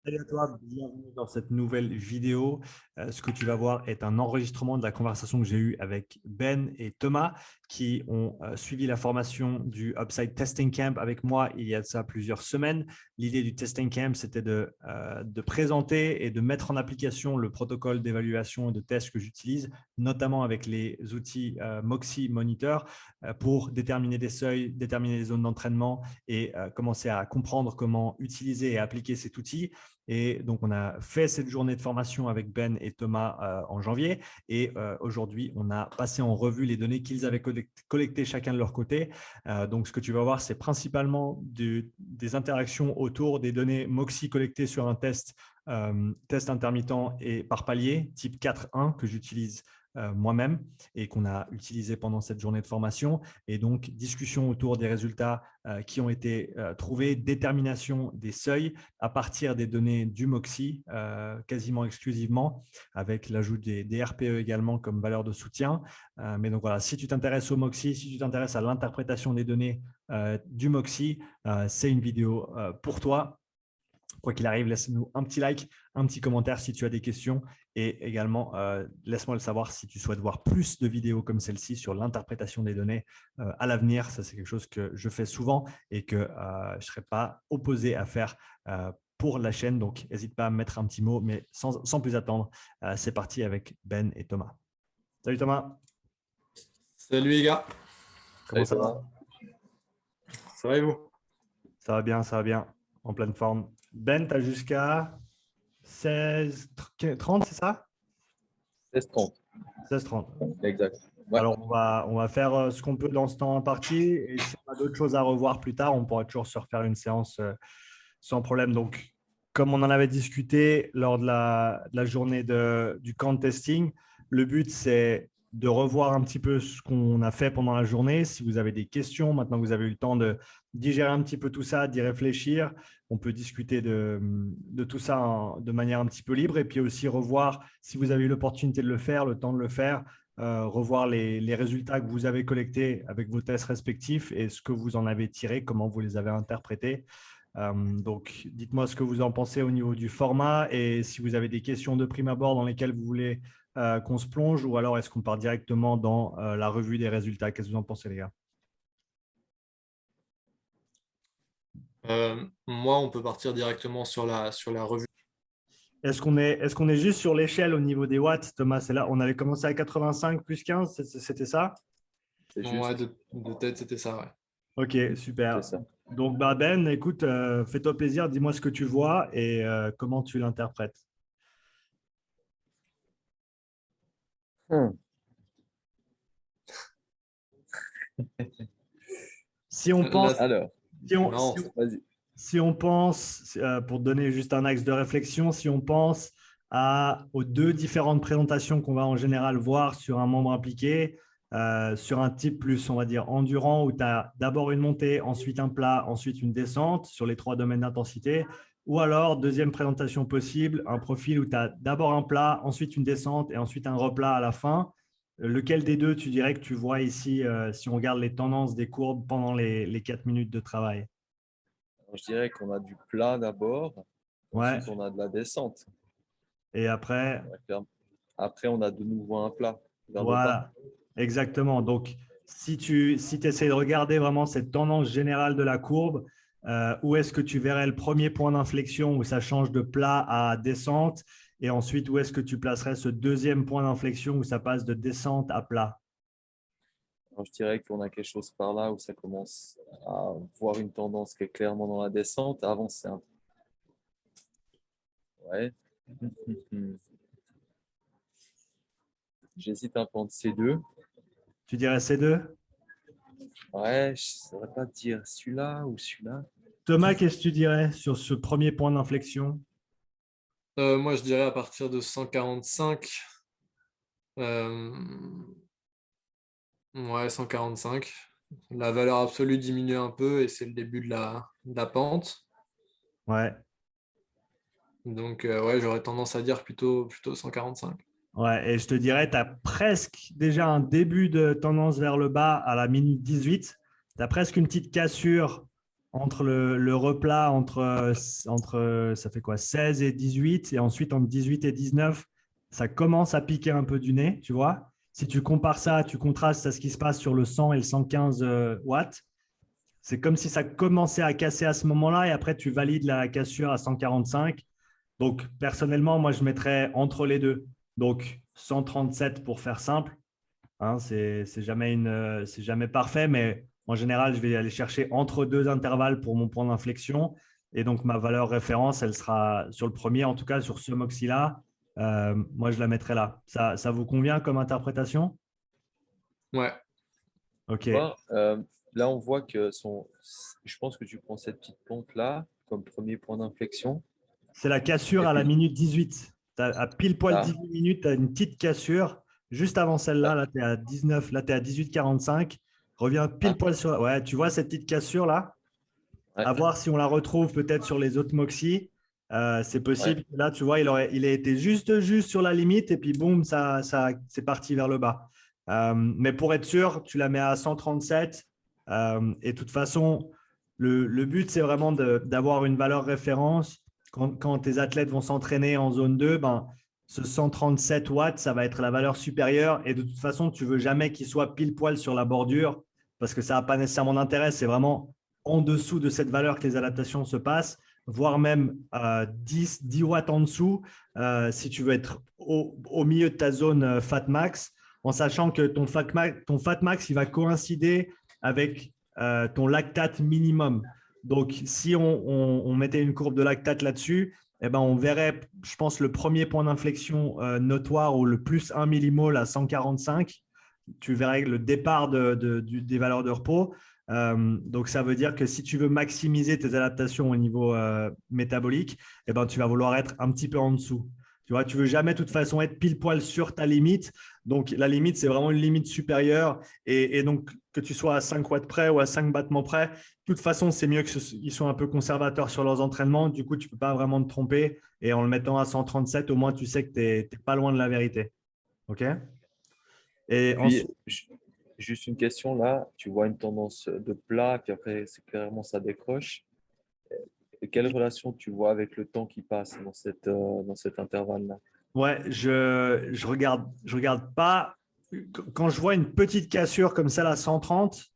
Salut à toi, bienvenue dans cette nouvelle vidéo. Ce que tu vas voir est un enregistrement de la conversation que j'ai eue avec Ben et Thomas qui ont suivi la formation du Upside Testing Camp avec moi il y a de ça plusieurs semaines. L'idée du Testing Camp, c'était de présenter et de mettre en application le protocole d'évaluation et de test que j'utilise, notamment avec les outils Moxie Monitor pour déterminer des seuils, déterminer les zones d'entraînement et commencer à comprendre comment utiliser et appliquer cet outil. Et donc, on a fait cette journée de formation avec Ben et Thomas en janvier. Et aujourd'hui, on a passé en revue les données qu'ils avaient collectées chacun de leur côté. Donc, ce que tu vas voir, c'est principalement des interactions autour des données Moxie collectées sur un test intermittent et par palier, type 4.1 que j'utilise moi-même et qu'on a utilisé pendant cette journée de formation. Et donc, discussion autour des résultats qui ont été trouvés, détermination des seuils à partir des données du Moxie, quasiment exclusivement, avec l'ajout des RPE également comme valeur de soutien. Mais donc voilà, si tu t'intéresses au Moxie, si tu t'intéresses à l'interprétation des données du Moxie, c'est une vidéo pour toi. Quoi qu'il arrive, laisse-nous un petit like, un petit commentaire si tu as des questions et également laisse-moi le savoir si tu souhaites voir plus de vidéos comme celle-ci sur l'interprétation des données à l'avenir. Ça, c'est quelque chose que je fais souvent et que je ne serais pas opposé à faire pour la chaîne. Donc, n'hésite pas à me mettre un petit mot, mais sans plus attendre, c'est parti avec Ben et Thomas. Salut Thomas, Salut les gars, comment Salut ça Thomas. va? ça va et vous? Ça va bien, en pleine forme. Ben, tu as jusqu'à 16, 30, c'est ça? 16h30, 16h30. exact. Ouais. Alors, on va faire ce qu'on peut dans ce temps imparti. Et si on a d'autres choses à revoir plus tard, on pourra toujours se refaire une séance sans problème. Donc, comme on en avait discuté lors de la journée du camp de testing, le but, c'est de revoir un petit peu ce qu'on a fait pendant la journée. Si vous avez des questions, maintenant que vous avez eu le temps de digérer un petit peu tout ça, d'y réfléchir, on peut discuter de tout ça de manière un petit peu libre. Et puis aussi revoir, si vous avez eu l'opportunité de le faire, le temps de le faire, revoir les résultats que vous avez collectés avec vos tests respectifs et ce que vous en avez tiré, comment vous les avez interprétés. Donc, dites-moi ce que vous en pensez au niveau du format et si vous avez des questions de prime abord dans lesquelles vous voulez qu'on se plonge ou alors est-ce qu'on part directement dans la revue des résultats? Qu'est-ce que vous en pensez, les gars? Moi, on peut partir directement sur la revue. Est-ce qu'on est juste sur l'échelle au niveau des watts, Thomas? C'est là, on avait commencé à 85 plus 15, c'était ça? C'est Ouais, juste, de tête, c'était ça, ouais. Ok, c'est super. ça. Donc, bah Ben, écoute, fais-toi plaisir, dis-moi ce que tu vois et comment tu l'interprètes. Hmm. Si on pense, Là, Alors, si on, non, vas-y. si on pense, pour donner juste un axe de réflexion, si on pense aux deux différentes présentations qu'on va en général voir sur un membre impliqué, sur un type plus, on va dire, endurant, où tu as d'abord une montée, ensuite un plat, ensuite une descente sur les trois domaines d'intensité, ou alors, deuxième présentation possible, un profil où tu as d'abord un plat, ensuite une descente et ensuite un replat à la fin. Lequel des deux, tu dirais que tu vois ici, si on regarde les tendances des courbes pendant les 4 minutes de travail? Alors, je dirais qu'on a du plat d'abord, Ouais. ensuite on a de la descente. Et après, D'accord. Après, on a de nouveau un plat vers le bas. voilà, exactement. Donc, si tu essaies de regarder vraiment cette tendance générale de la courbe, où est-ce que tu verrais le premier point d'inflexion où ça change de plat à descente? Et ensuite, où est-ce que tu placerais ce deuxième point d'inflexion où ça passe de descente à plat? Alors, je dirais qu'on a quelque chose par là où ça commence à voir une tendance qui est clairement dans la descente, à avancer un peu. Ouais. J'hésite un peu entre ces deux. Tu dirais ces deux? Ouais, je ne saurais pas dire celui-là ou celui-là. Thomas, qu'est-ce que tu dirais sur ce premier point d'inflexion? moi, je dirais à partir de 145. Euh, ouais, 145. La valeur absolue diminue un peu et c'est le début de la pente. Ouais. Donc, ouais, j'aurais tendance à dire plutôt 145. Ouais, et je te dirais, tu as presque déjà un début de tendance vers le bas à la minute 18. Tu as presque une petite cassure entre le replat, ça fait quoi, 16 et 18, et ensuite entre 18 et 19, ça commence à piquer un peu du nez, tu vois. Si tu compares ça, tu contrastes à ce qui se passe sur le 100 et le 115 watts, c'est comme si ça commençait à casser à ce moment-là, et après tu valides la cassure à 145. Donc, personnellement, moi, je mettrais entre les deux. Donc, 137 pour faire simple. Hein, c'est jamais parfait, mais en général, je vais aller chercher entre deux intervalles pour mon point d'inflexion. Et donc, ma valeur référence, elle sera sur le premier, en tout cas sur ce Moxie-là. Moi, je la mettrai là. Ça vous convient comme interprétation? Ouais, OK. Vois, là, on voit je pense que tu prends cette petite plante-là comme premier point d'inflexion. C'est la cassure Et à la puis minute 18. À pile poil là, 18 minutes, tu as une petite cassure. Juste avant celle-là, ouais, là, tu es à 19, là, tu es à 18,45. Reviens pile hein, poil sur. Ouais, tu vois cette petite cassure-là? ouais, À voir si on la retrouve peut-être sur les autres Moxie. C'est ouais. possible. Là, tu vois, il a été juste sur la limite et puis boum, c'est parti vers le bas. Mais pour être sûr, tu la mets à 137. Et de toute façon, le but, c'est vraiment d'avoir une valeur référence. Quand tes athlètes vont s'entraîner en zone 2, ben, ce 137 watts, ça va être la valeur supérieure. Et de toute façon, tu veux jamais qu'il soit pile poil sur la bordure parce que ça n'a pas nécessairement d'intérêt. C'est vraiment en dessous de cette valeur que les adaptations se passent, voire même 10 watts en dessous si tu veux être au milieu de ta zone Fat Max, en sachant que ton Fat Max, il va coïncider avec ton lactate minimum. Donc, si on mettait une courbe de lactate là-dessus, eh ben, on verrait, je pense, le premier point d'inflexion notoire ou le plus 1 millimole à 145. Tu verrais le départ des valeurs de repos. Donc, ça veut dire que si tu veux maximiser tes adaptations au niveau métabolique, eh ben, tu vas vouloir être un petit peu en dessous. Tu vois, tu veux jamais de toute façon être pile poil sur ta limite. Donc, la limite, c'est vraiment une limite supérieure. Et donc, que tu sois à 5 watts près ou à 5 battements près, de toute façon, c'est mieux qu'ils soient un peu conservateurs sur leurs entraînements. Du coup, tu ne peux pas vraiment te tromper. Et en le mettant à 137, au moins, tu sais que tu n'es pas loin de la vérité. OK? Et Puis, ensuite, juste une question là, tu vois une tendance de plat, puis après, c'est clairement ça décroche. Et quelle relation tu vois avec le temps qui passe dans cet intervalle-là? ouais, je regarde pas. Quand je vois une petite cassure comme celle à 130,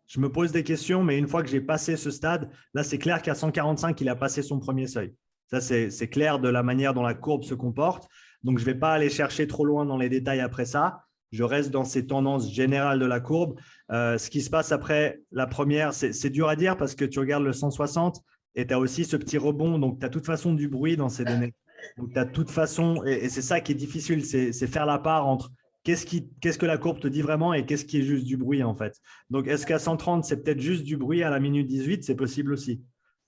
je me pose des questions, mais une fois que j'ai passé ce stade, là, c'est clair qu'à 145, il a passé son premier seuil. Ça, c'est clair de la manière dont la courbe se comporte. Donc, je ne vais pas aller chercher trop loin dans les détails après ça. Je reste dans ces tendances générales de la courbe. Ce qui se passe après la première, c'est dur à dire parce que tu regardes le 160 et tu as aussi ce petit rebond. Donc, tu as de toute façon du bruit dans ces données. Donc, tu as de toute façon, et c'est ça qui est difficile, c'est faire la part entre qu'est-ce que la courbe te dit vraiment et qu'est-ce qui est juste du bruit en fait. Donc, est-ce qu'à 130, c'est peut-être juste du bruit à la minute 18? C'est possible aussi.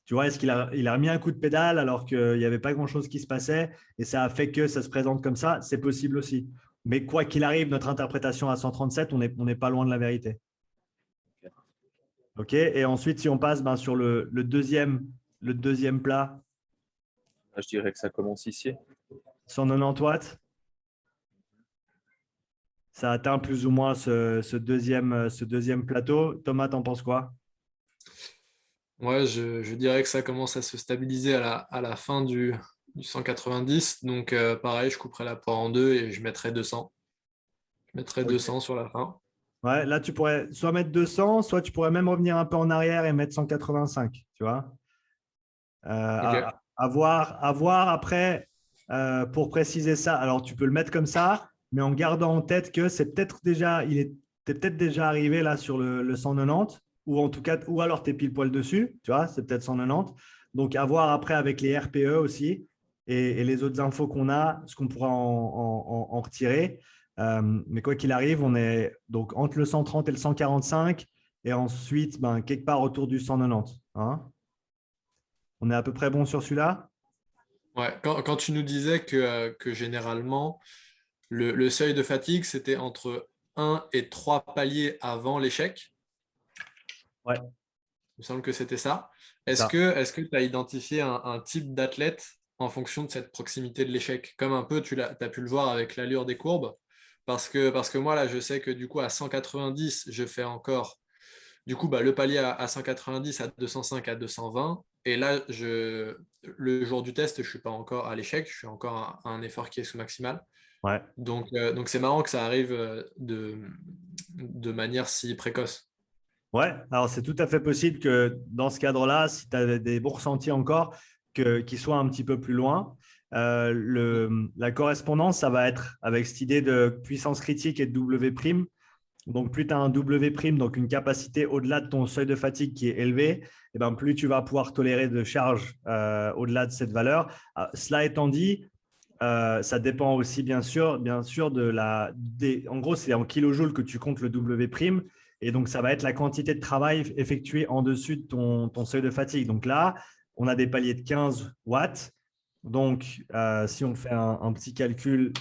Tu vois, est-ce qu'il a remis un coup de pédale alors qu'il n'y avait pas grand-chose qui se passait et ça a fait que ça se présente comme ça? C'est possible aussi. Mais quoi qu'il arrive, notre interprétation à 137, on n'est pas loin de la vérité. OK? Et ensuite, si on passe sur le deuxième plat, Je dirais que ça commence ici. 190 watts, ça atteint plus ou moins ce deuxième plateau. Thomas, t'en penses quoi? ouais, je dirais que ça commence à se stabiliser à la fin du 190. Donc, pareil, je couperai la poire en deux et je mettrai 200. Je mettrai OK. 200 sur la fin. Ouais, là, tu pourrais soit mettre 200, soit tu pourrais même revenir un peu en arrière et mettre 185, tu vois. Ok. À voir après, pour préciser ça. Alors, tu peux le mettre comme ça, mais en gardant en tête que t'es peut-être déjà arrivé là sur le 190, ou en tout cas, ou alors tu es pile poil dessus, tu vois, c'est peut-être 190. Donc, à voir après avec les RPE aussi et les autres infos qu'on a, ce qu'on pourra en retirer. Mais quoi qu'il arrive, on est donc entre le 130 et le 145, et ensuite, quelque part autour du 190. Hein. On est à peu près bon sur celui-là? Ouais, quand tu nous disais que généralement, le seuil de fatigue, c'était entre un et 3 paliers avant l'échec, Ouais, il me semble que c'était ça. c'est ça. Est-ce que tu as identifié un type d'athlète en fonction de cette proximité de l'échec? Comme un peu, tu as pu le voir avec l'allure des courbes. Parce que moi, là, je sais que du coup, à 190, Du coup, le palier à 190, à 205, à 220. Et là, le jour du test, je ne suis pas encore à l'échec, je suis encore à un effort qui est sous maximal. Ouais. Donc c'est marrant que ça arrive de manière si précoce. Ouais, alors c'est tout à fait possible que dans ce cadre-là, si tu as des bons ressentis encore, qu'ils soient un petit peu plus loin. La correspondance, ça va être avec cette idée de puissance critique et de W'. Donc, plus tu as un W', donc une capacité au-delà de ton seuil de fatigue qui est élevé, et ben, plus tu vas pouvoir tolérer de charge au-delà de cette valeur. Cela étant dit, ça dépend aussi bien sûr en gros, c'est en kilojoules que tu comptes le W'. Et donc, ça va être la quantité de travail effectuée en dessus de ton seuil de fatigue. Donc là, on a des paliers de 15 watts. Donc, si on fait un petit calcul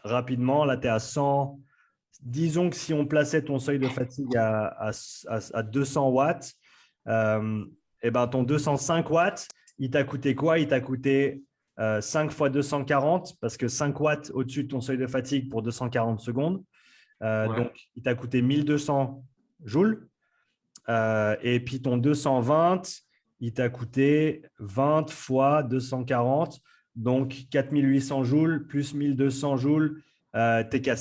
rapidement, là, tu es à 100. Disons que si on plaçait ton seuil de fatigue à 200 watts, et ben ton 205 watts, il t'a coûté quoi? Il t'a coûté 5 fois 240 parce que 5 watts au-dessus de ton seuil de fatigue pour 240 secondes. Ouais. Donc, il t'a coûté 1200 joules. Et puis, ton 220, il t'a coûté 20 fois 240. Donc, 4800 joules plus 1200 joules. Tu n'es qu'à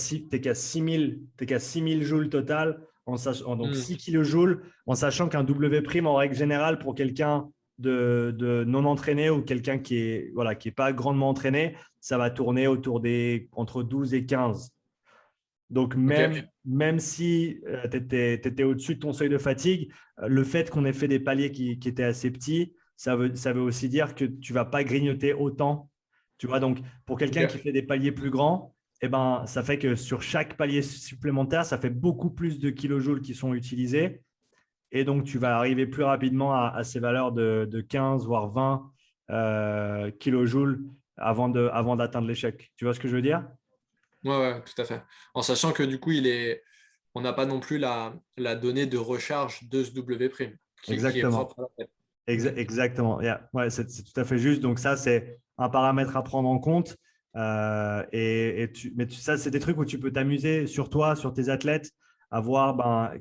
6000 joules total. Donc, 6 kilojoules, en sachant qu'un W' en règle générale, pour quelqu'un de non entraîné ou quelqu'un qui est, voilà, qui est pas grandement entraîné, ça va tourner entre 12 et 15. Donc, Ok. même si tu étais au-dessus de ton seuil de fatigue, le fait qu'on ait fait des paliers qui étaient assez petits, ça veut aussi dire que tu ne vas pas grignoter autant. Tu vois, donc, pour quelqu'un qui Ok. fait des paliers plus grands, eh ben, ça fait que sur chaque palier supplémentaire, ça fait beaucoup plus de kilojoules qui sont utilisés. Et donc, tu vas arriver plus rapidement à ces valeurs de 15, voire 20 kilojoules avant d'atteindre l'échec. Tu vois ce que je veux dire? Ouais, tout à fait. En sachant que du coup, on n'a pas non plus la donnée de recharge de ce W' qui est Exactement. propre à la tête. Ok. Exactement. Yeah. Ouais, c'est tout à fait juste. Donc, ça, c'est un paramètre à prendre en compte. Ça, c'est des trucs où tu peux t'amuser sur toi, sur tes athlètes, à voir,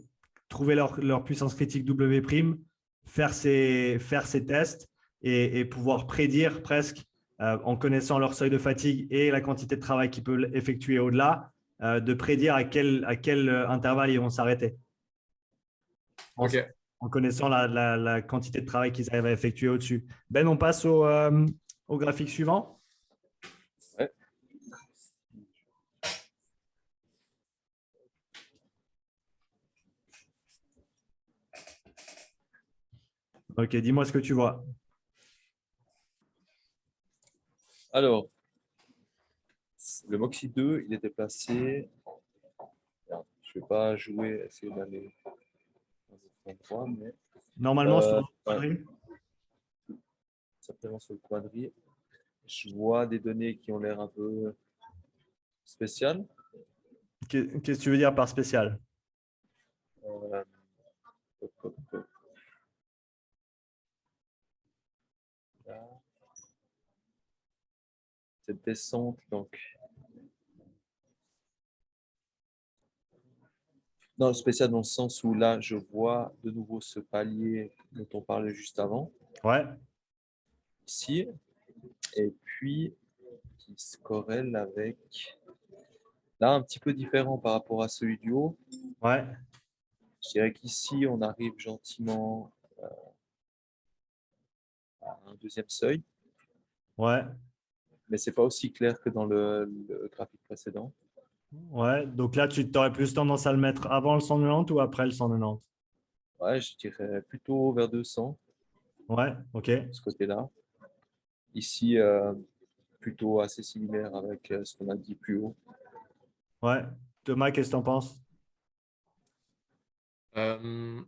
trouver leur puissance critique W', faire ces tests et pouvoir prédire presque, en connaissant leur seuil de fatigue et la quantité de travail qu'ils peuvent effectuer au-delà, de prédire à quel intervalle ils vont s'arrêter en, Ok. en connaissant la quantité de travail qu'ils arrivent à effectuer au-dessus. Ben, on passe au graphique suivant. Ouais. Ok, dis-moi ce que tu vois. Alors, le Moxie 2, il était placé. Alors, je ne vais pas jouer, essayer d'aller dans un endroit, mais Normalement, sur le ouais, quadrille. certainement sur le quadri. Je vois des données qui ont l'air un peu spéciales. Qu'est-ce que tu veux dire par spécial? Euh, hop, hop, hop. Là. Cette descente, donc. Non, spécial dans le sens où là, je vois de nouveau ce palier dont on parlait juste avant, Ouais, ici, et puis qui se corrèle avec. Là, un petit peu différent par rapport à celui du haut. ouais, Je dirais qu'ici, on arrive gentiment à un deuxième seuil, ouais, mais ce n'est pas aussi clair que dans le graphique précédent. ouais. Donc là, tu aurais plus tendance à le mettre avant le 190 ou après le 190? Ouais, je dirais plutôt vers 200, Ouais, ok. ce côté-là. Ici, plutôt assez similaire avec ce qu'on a dit plus haut. Ouais. Thomas, qu'est-ce que tu en penses? Euh,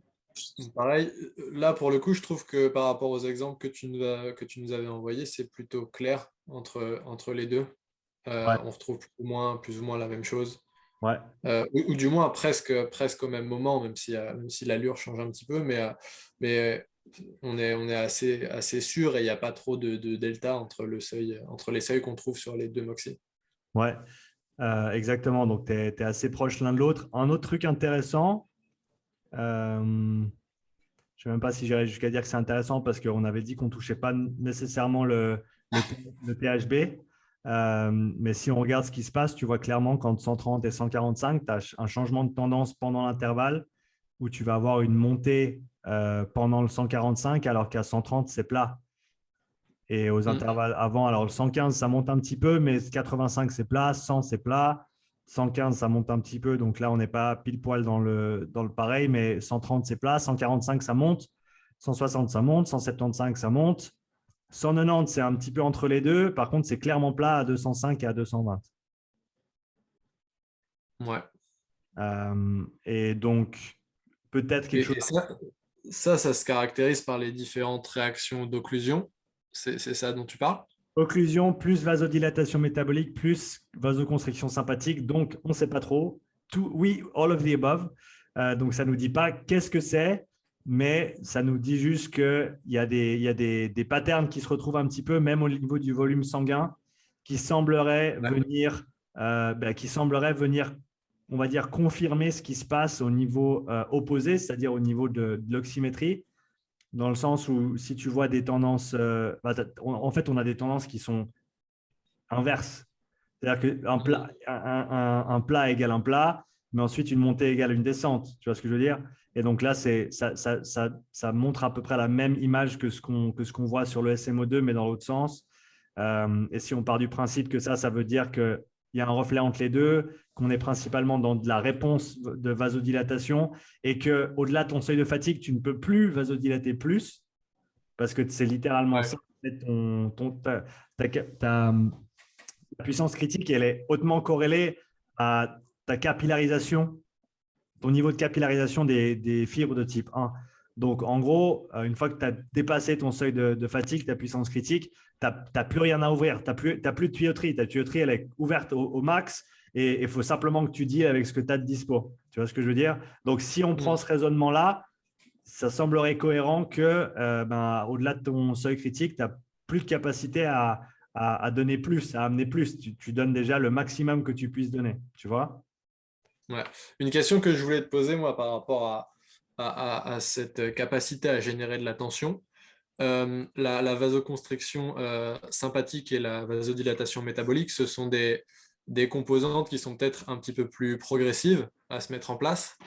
Pareil, là pour le coup, je trouve que par rapport aux exemples que tu nous avais envoyés, c'est plutôt clair entre les deux. Ouais, On retrouve plus ou moins la même chose. ouais. Ou du moins presque au même moment, même si l'allure change un petit peu, mais on est assez sûr et il n'y a pas trop de delta entre les seuils qu'on trouve sur les deux Moxie. Ouais, exactement. Donc, tu es assez proche l'un de l'autre. Un autre truc intéressant, Je ne sais même pas si j'irais jusqu'à dire que c'est intéressant parce qu'on avait dit qu'on ne touchait pas nécessairement le THB. Mais si on regarde ce qui se passe, tu vois clairement qu'entre 130 et 145, tu as un changement de tendance pendant l'intervalle où tu vas avoir une montée pendant le 145 alors qu'à 130, c'est plat. Et aux intervalles avant, alors le 115, ça monte un petit peu, mais 85, c'est plat, 100, c'est plat. 115, ça monte un petit peu, donc là, on n'est pas pile poil dans le pareil, mais 130, c'est plat. 145, ça monte. 160, ça monte. 175, ça monte. 190, c'est un petit peu entre les deux. Par contre, c'est clairement plat à 205 et à 220. Ouais. Et donc, peut-être quelque chose… Et ça se caractérise par les différentes réactions d'occlusion. C'est ça dont tu parles? Occlusion plus vasodilatation métabolique plus vasoconstriction sympathique. Donc, on ne sait pas trop. Tout, oui, all of the above. Donc, ça ne nous dit pas qu'est-ce que c'est, mais ça nous dit juste qu'il y a des patterns qui se retrouvent un petit peu, même au niveau du volume sanguin, qui sembleraient venir, on va dire, confirmer ce qui se passe au niveau opposé, c'est-à-dire au niveau de l'oxymétrie. Dans le sens où si tu vois des tendances, en fait, on a des tendances qui sont inverses. C'est-à-dire qu'un plat, un plat égale un plat, mais ensuite une montée égale une descente. Tu vois ce que je veux dire? Et donc là, ça montre à peu près la même image que ce qu'on voit sur le SMO2, mais dans l'autre sens. Et si on part du principe que ça veut dire qu'il y a un reflet entre les deux, qu'on est principalement dans de la réponse de vasodilatation et qu'au-delà de ton seuil de fatigue, tu ne peux plus vasodilater plus parce que c'est littéralement ça. Ta puissance critique, elle est hautement corrélée à ta capillarisation, ton niveau de capillarisation des fibres de type 1. Donc, en gros, une fois que tu as dépassé ton seuil de fatigue, ta puissance critique, tu n'as plus rien à ouvrir. Tu n'as plus de tuyauterie. Ta tuyauterie, elle est ouverte au max et il faut simplement que tu deals avec ce que tu as de dispo. Tu vois ce que je veux dire? Donc, si on prend ce raisonnement-là, ça semblerait cohérent que, au-delà de ton seuil critique, tu n'as plus de capacité à donner plus, à amener plus. Tu donnes déjà le maximum que tu puisses donner. Tu vois? Ouais. Une question que je voulais te poser, moi, par rapport à cette capacité à générer de la tension. La vasoconstriction sympathique et la vasodilatation métabolique, ce sont des composantes qui sont peut-être un petit peu plus progressives à se mettre en place.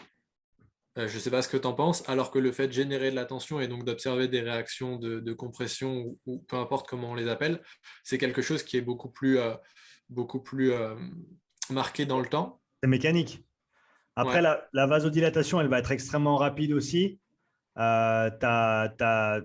Je ne sais pas ce que tu en penses, alors que le fait de générer de la tension et donc d'observer des réactions de compression ou peu importe comment on les appelle, c'est quelque chose qui est beaucoup plus marqué dans le temps. C'est mécanique. Après, Ouais. la vasodilatation, elle va être extrêmement rapide aussi. Tu as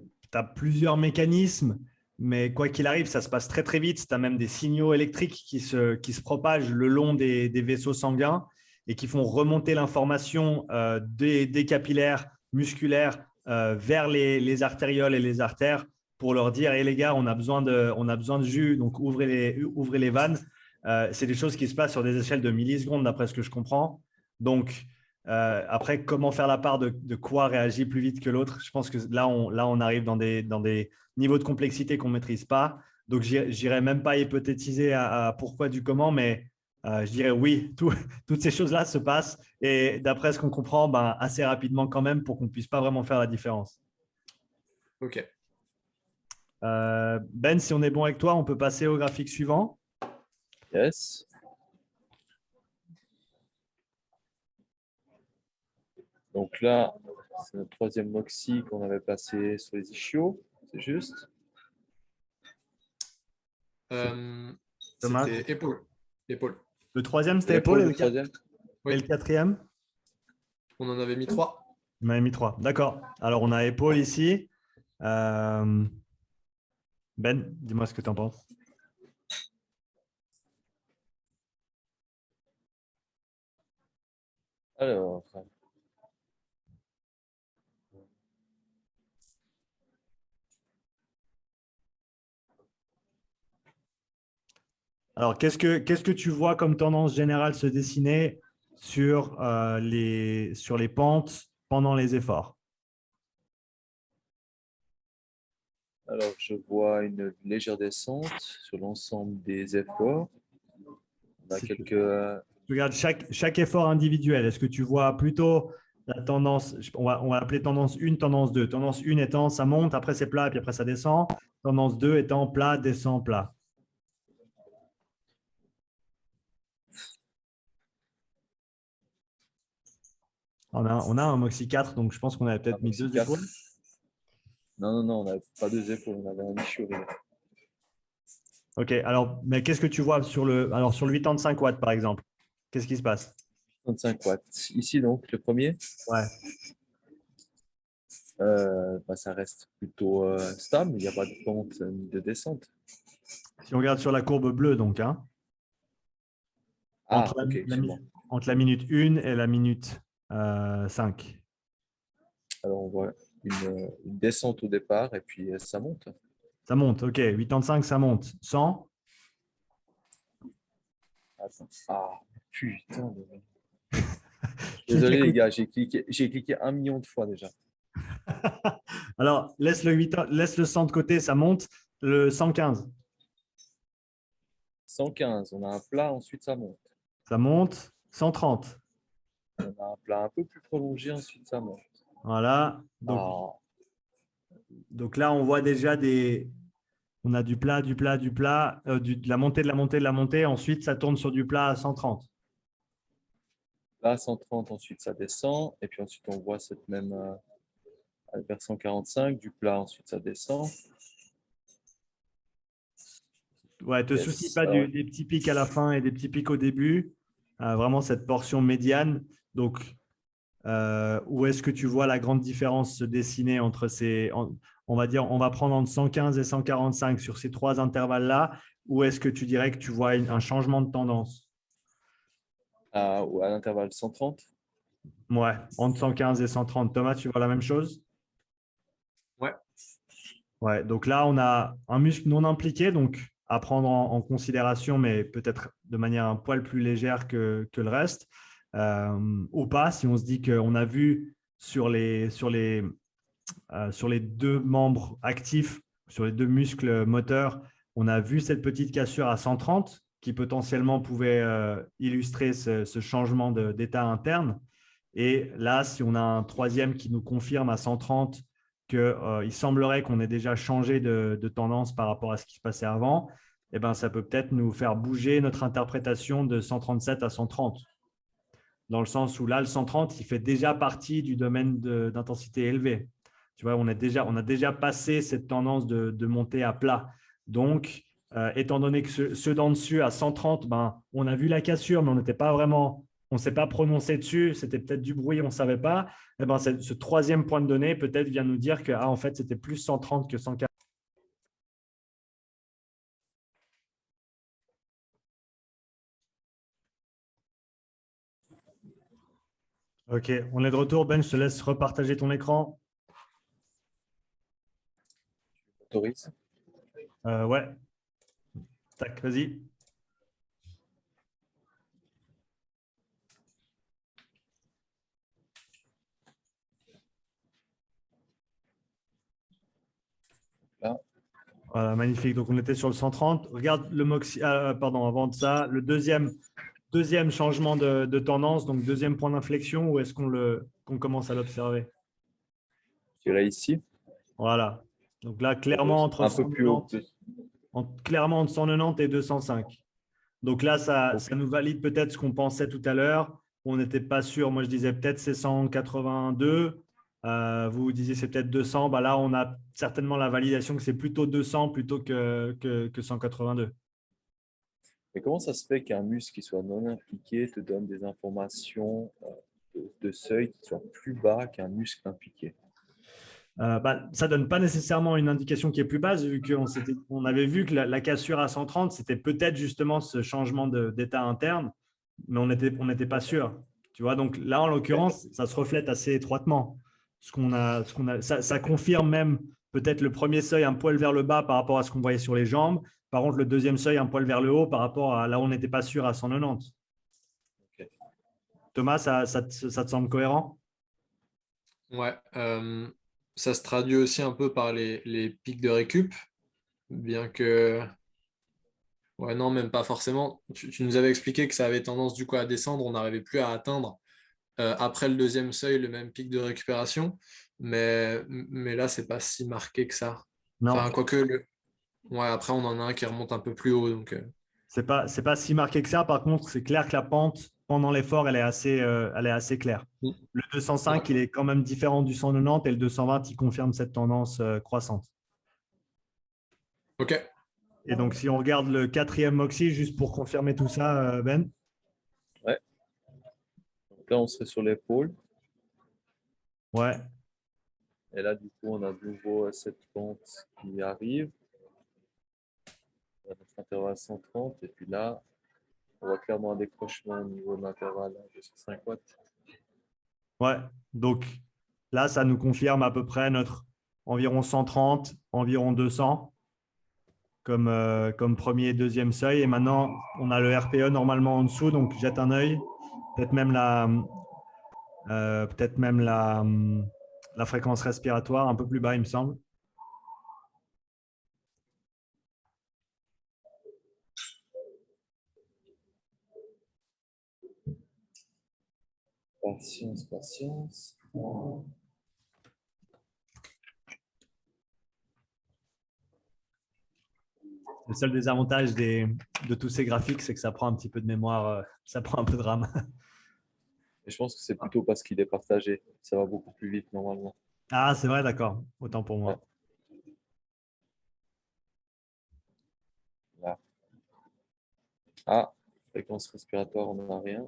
plusieurs mécanismes, mais quoi qu'il arrive, ça se passe très, très vite. Tu as même des signaux électriques qui se propagent le long des vaisseaux sanguins et qui font remonter l'information des capillaires musculaires vers les artérioles et les artères pour leur dire hey, les gars, on a besoin de jus, donc ouvrez les vannes. C'est des choses qui se passent sur des échelles de millisecondes, d'après ce que je comprends. Donc, après, comment faire la part de quoi réagit plus vite que l'autre? Je pense que là, on arrive dans des niveaux de complexité qu'on ne maîtrise pas. Donc, je n'irai même pas hypothétiser à pourquoi du comment, mais je dirais oui, toutes ces choses-là se passent. Et d'après ce qu'on comprend, assez rapidement quand même pour qu'on ne puisse pas vraiment faire la différence. Ok. Ben, si on est bon avec toi, on peut passer au graphique suivant. Yes. Donc là, c'est notre troisième moxie qu'on avait passé sur les ischios, c'est juste. Thomas. C'était épaule. Le troisième, c'était épaule. Le troisième. Et le quatrième? On en avait mis 3. On en avait mis 3. D'accord. Alors, on a épaule ici. Ben, dis-moi ce que tu en penses. Alors, qu'est-ce que tu vois comme tendance générale se dessiner sur les pentes pendant les efforts? Alors, je vois une légère descente sur l'ensemble des efforts. On a Si quelques… tu regardes chaque effort individuel, est-ce que tu vois plutôt La tendance, on va appeler tendance 1, tendance 2. Tendance 1 étant ça monte, après c'est plat, et puis après ça descend. Tendance 2 étant plat, descend, plat. On a un Moxie 4, donc je pense qu'on avait peut-être mis Moxie 2 4. épaules. Non, on n'avait pas 2 épaules, on avait un Michouri. Ok, alors, mais qu'est-ce que tu vois sur le 85 watts, par exemple? Qu'est-ce qui se passe? 35 watts. Ici, donc, le premier, Ouais. ça reste plutôt stable. Il n'y a pas de pente ni de descente. Si on regarde sur la courbe bleue, donc, hein, Ah, ok, la excuse-moi. entre la minute 1 et la minute 5. Alors, on voit une descente au départ et puis ça monte. Ça monte, ok. 85, ça monte. 100, Attends. Ah, putain. clique à Désolé, les côté. gars, j'ai cliqué 1 million de fois déjà. Alors, laisse le 100 de côté, ça monte. Le 115, 115, on a un plat, ensuite ça monte. ça monte. 130, On a un plat un peu plus prolongé, ensuite ça monte. voilà. Ah, Donc là, on voit déjà on a du plat, du plat, du plat, de la montée, de la montée, de la montée. Ensuite, ça tourne sur du plat à 130. là, 130, ensuite ça descend. Et puis ensuite, on voit cette même vers 145, du plat, ensuite ça descend. Ouais, te soucie Yes, pas ouais. des petits pics à la fin et des petits pics au début. Vraiment cette portion médiane. Donc, où est-ce que tu vois la grande différence se dessiner entre on va dire, on va prendre entre 115 et 145 sur ces trois intervalles-là. Où est-ce que tu dirais que tu vois un changement de tendance? À l'intervalle 130. Ouais, entre 115 et 130. Thomas, tu vois la même chose? Ouais. Ouais, donc là, on a un muscle non impliqué, donc à prendre en considération, mais peut-être de manière un poil plus légère que le reste, ou pas, si on se dit qu'on a vu sur les deux membres actifs, sur les deux muscles moteurs, on a vu cette petite cassure à 130 qui potentiellement pouvait illustrer ce changement d'état interne. Et là, si on a un troisième qui nous confirme à 130 qu'il semblerait qu'on ait déjà changé de tendance par rapport à ce qui se passait avant, eh ben, ça peut peut-être nous faire bouger notre interprétation de 137 à 130. Dans le sens où là, le 130, il fait déjà partie du domaine d'intensité élevée. Tu vois, on a déjà passé cette tendance de monter à plat. Donc, étant donné que ceux d'en dessus à 130, ben, on a vu la cassure, mais on n'était pas vraiment, on ne s'est pas prononcé dessus, c'était peut-être du bruit, on ne savait pas. Eh ben, ce troisième point de données peut-être vient nous dire que en fait, c'était plus 130 que 140. Ok, on est de retour. Ben, je te laisse repartager ton écran. Autorise. Ouais, tac, vas-y. Là, Voilà, magnifique. Donc, on était sur le 130. Regarde le Moxie, pardon, avant de ça, le deuxième changement de tendance, donc deuxième point d'inflexion, où est-ce qu'on commence à l'observer? tu l'as ici. Voilà. Donc là, Un peu plus haut. clairement entre 190 et 205. Donc là, ça nous valide peut-être ce qu'on pensait tout à l'heure. On n'était pas sûr. Moi, je disais peut-être c'est 182. Vous disiez c'est peut-être 200. Bah là, on a certainement la validation que c'est plutôt 200 plutôt que 182. Mais comment ça se fait qu'un muscle qui soit non impliqué te donne des informations de seuil qui soient plus bas qu'un muscle impliqué? Ça ne donne pas nécessairement une indication qui est plus basse, vu on avait vu que la cassure à 130, c'était peut-être justement ce changement d'état interne, mais on n'était pas sûr. Tu vois, donc là, en l'occurrence, ça se reflète assez étroitement. Ça confirme même peut-être le premier seuil un poil vers le bas par rapport à ce qu'on voyait sur les jambes. Par contre, le deuxième seuil un poil vers le haut par rapport à là où on n'était pas sûr à 190. Okay. Thomas, ça te semble cohérent? Ouais. Ça se traduit aussi un peu par les pics de récup, bien que. Ouais, non, même pas forcément. Tu nous avais expliqué que ça avait tendance du coup à descendre, on n'arrivait plus à atteindre après le deuxième seuil le même pic de récupération, mais là, c'est pas si marqué que ça. Non, Enfin, quoique, ouais, après, on en a un qui remonte un peu plus haut. Donc, c'est pas si marqué que ça. Par contre, c'est clair que la pente pendant l'effort, elle est assez claire. Le 205, ouais. il est quand même différent du 190 et le 220, il confirme cette tendance croissante. OK. Et donc, si on regarde le quatrième Moxie, juste pour confirmer tout ça, Ben. Ouais. Donc là, on serait sur l'épaule. Ouais, Et là, du coup, on a de nouveau cette pente qui arrive. On a notre intervalle 130. Et puis là, on voit clairement un décrochement au niveau de l'intervalle de 105 watts. ouais. Donc là, ça nous confirme à peu près notre environ 130, environ 200 comme premier et deuxième seuil. Et maintenant, on a le RPE normalement en dessous. Donc, jette un œil. Peut-être même la fréquence respiratoire un peu plus bas, il me semble. Patience, patience. Le seul désavantage de tous ces graphiques, c'est que ça prend un petit peu de mémoire, ça prend un peu de RAM. Et je pense que c'est plutôt parce qu'il est partagé. Ça va beaucoup plus vite normalement. Ah, c'est vrai, d'accord. Autant pour moi. Ouais. Là. Ah, fréquence respiratoire, on n'en a rien.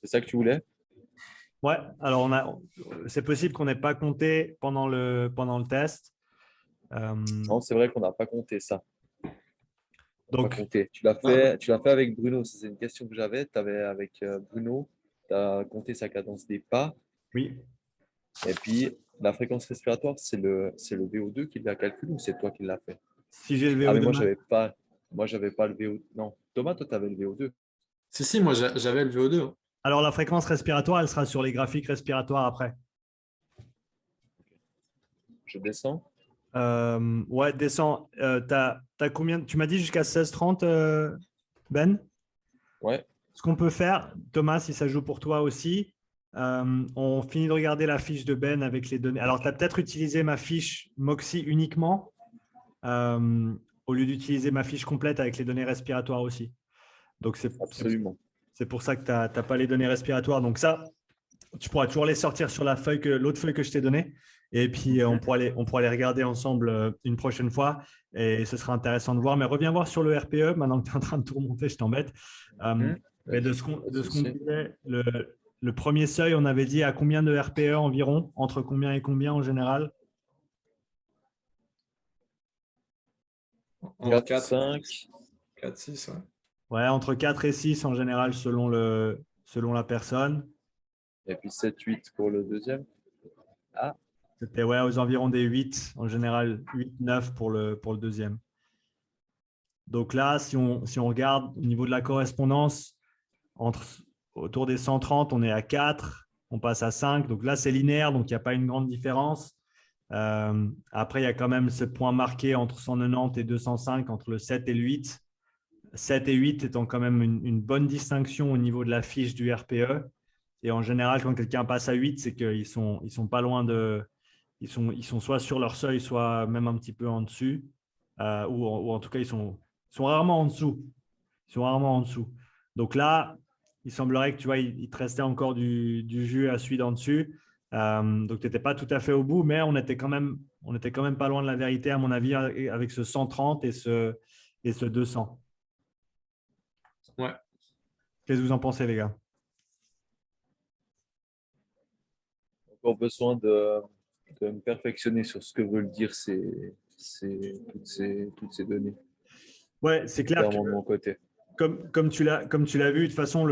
C'est ça que tu voulais? Ouais, alors c'est possible qu'on n'ait pas compté pendant le test. Non, c'est vrai qu'on n'a pas compté ça. On n'a pas Donc, compté. Tu l'as fait avec Bruno. C'est une question que j'avais. Tu avais avec Bruno, tu as compté sa cadence des pas. oui, Et puis, la fréquence respiratoire, c'est le VO2 qui l'a calculé ou c'est toi qui l'as fait? si j'ai le Ah, mais VO2 max. moi, j'avais pas le VO2. Non, Thomas, toi, tu avais le VO2. Si, moi, j'avais le VO2. Hein. Alors, la fréquence respiratoire, elle sera sur les graphiques respiratoires après. Je descends. Ouais, descends. T'as combien? Tu m'as dit jusqu'à 16-30, Ben? Ouais, Ce qu'on peut faire, Thomas, si ça joue pour toi aussi, on finit de regarder la fiche de Ben avec les données. Alors, tu as peut-être utilisé ma fiche Moxie uniquement euh, au lieu d'utiliser ma fiche complète avec les données respiratoires aussi. Donc, absolument. c'est pour ça que tu n'as pas les données respiratoires. Donc, ça, tu pourras toujours les sortir sur l'autre feuille que je t'ai donnée. Et puis, on pourra les regarder ensemble une prochaine fois. Et ce sera intéressant de voir. Mais reviens voir sur le RPE. Maintenant que tu es en train de tout remonter, je t'embête. Mais de ce Pas de qu'on souci. disait, le premier seuil, on avait dit à combien de RPE environ? Entre combien et combien en général? Entre 4, 4, 5. 4, 6. Ouais. Ouais, entre 4 et 6 en général selon la personne. Et puis 7, 8 pour le deuxième. Ah, C'était ouais, aux environs des 8, en général 8, 9 pour le deuxième. Donc là, si on regarde au niveau de la correspondance, autour des 130, on est à 4, on passe à 5. Donc là, c'est linéaire, donc il n'y a pas une grande différence. Après, il y a quand même ce point marqué entre 190 et 205, entre le 7 et le 8. 7 et 8 étant quand même une bonne distinction au niveau de la fiche du RPE. Et en général, quand quelqu'un passe à 8, c'est qu'ils sont pas loin de… Ils sont soit sur leur seuil, soit même un petit peu en dessus. Ou en tout cas, ils sont rarement en dessous. Ils sont rarement en dessous. Donc là, il semblerait que tu vois, il te restait encore du jus à celui d'en dessus. Donc, tu n'étais pas tout à fait au bout, mais on était quand même pas loin de la vérité, à mon avis, avec ce 130 et ce 200. Ouais. Qu'est-ce que vous en pensez, les gars? encore besoin de me perfectionner sur ce que veulent dire toutes ces données. Ouais, c'est clair que Clairement de mon côté. comme tu l'as vu, de toute façon,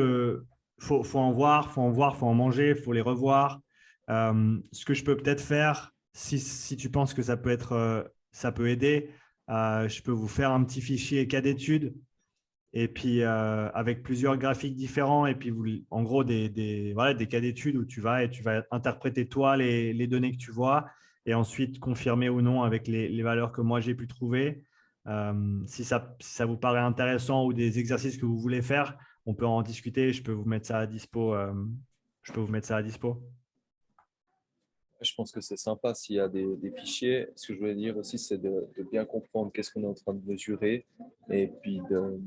faut en voir, faut en manger, faut les revoir. Ce que je peux peut-être faire, si tu penses que ça peut aider, je peux vous faire un petit fichier cas d'études et puis avec plusieurs graphiques différents et puis en gros voilà, des cas d'études où tu vas interpréter toi les données que tu vois et ensuite confirmer ou non avec les valeurs que moi j'ai pu trouver. Si ça vous paraît intéressant ou des exercices que vous voulez faire, on peut en discuter. Je peux vous mettre ça à dispo Je peux vous mettre ça à dispo. Je pense que c'est sympa s'il y a des fichiers. Ce que je voulais dire aussi, c'est de bien comprendre qu'est-ce qu'on est en train de mesurer et puis de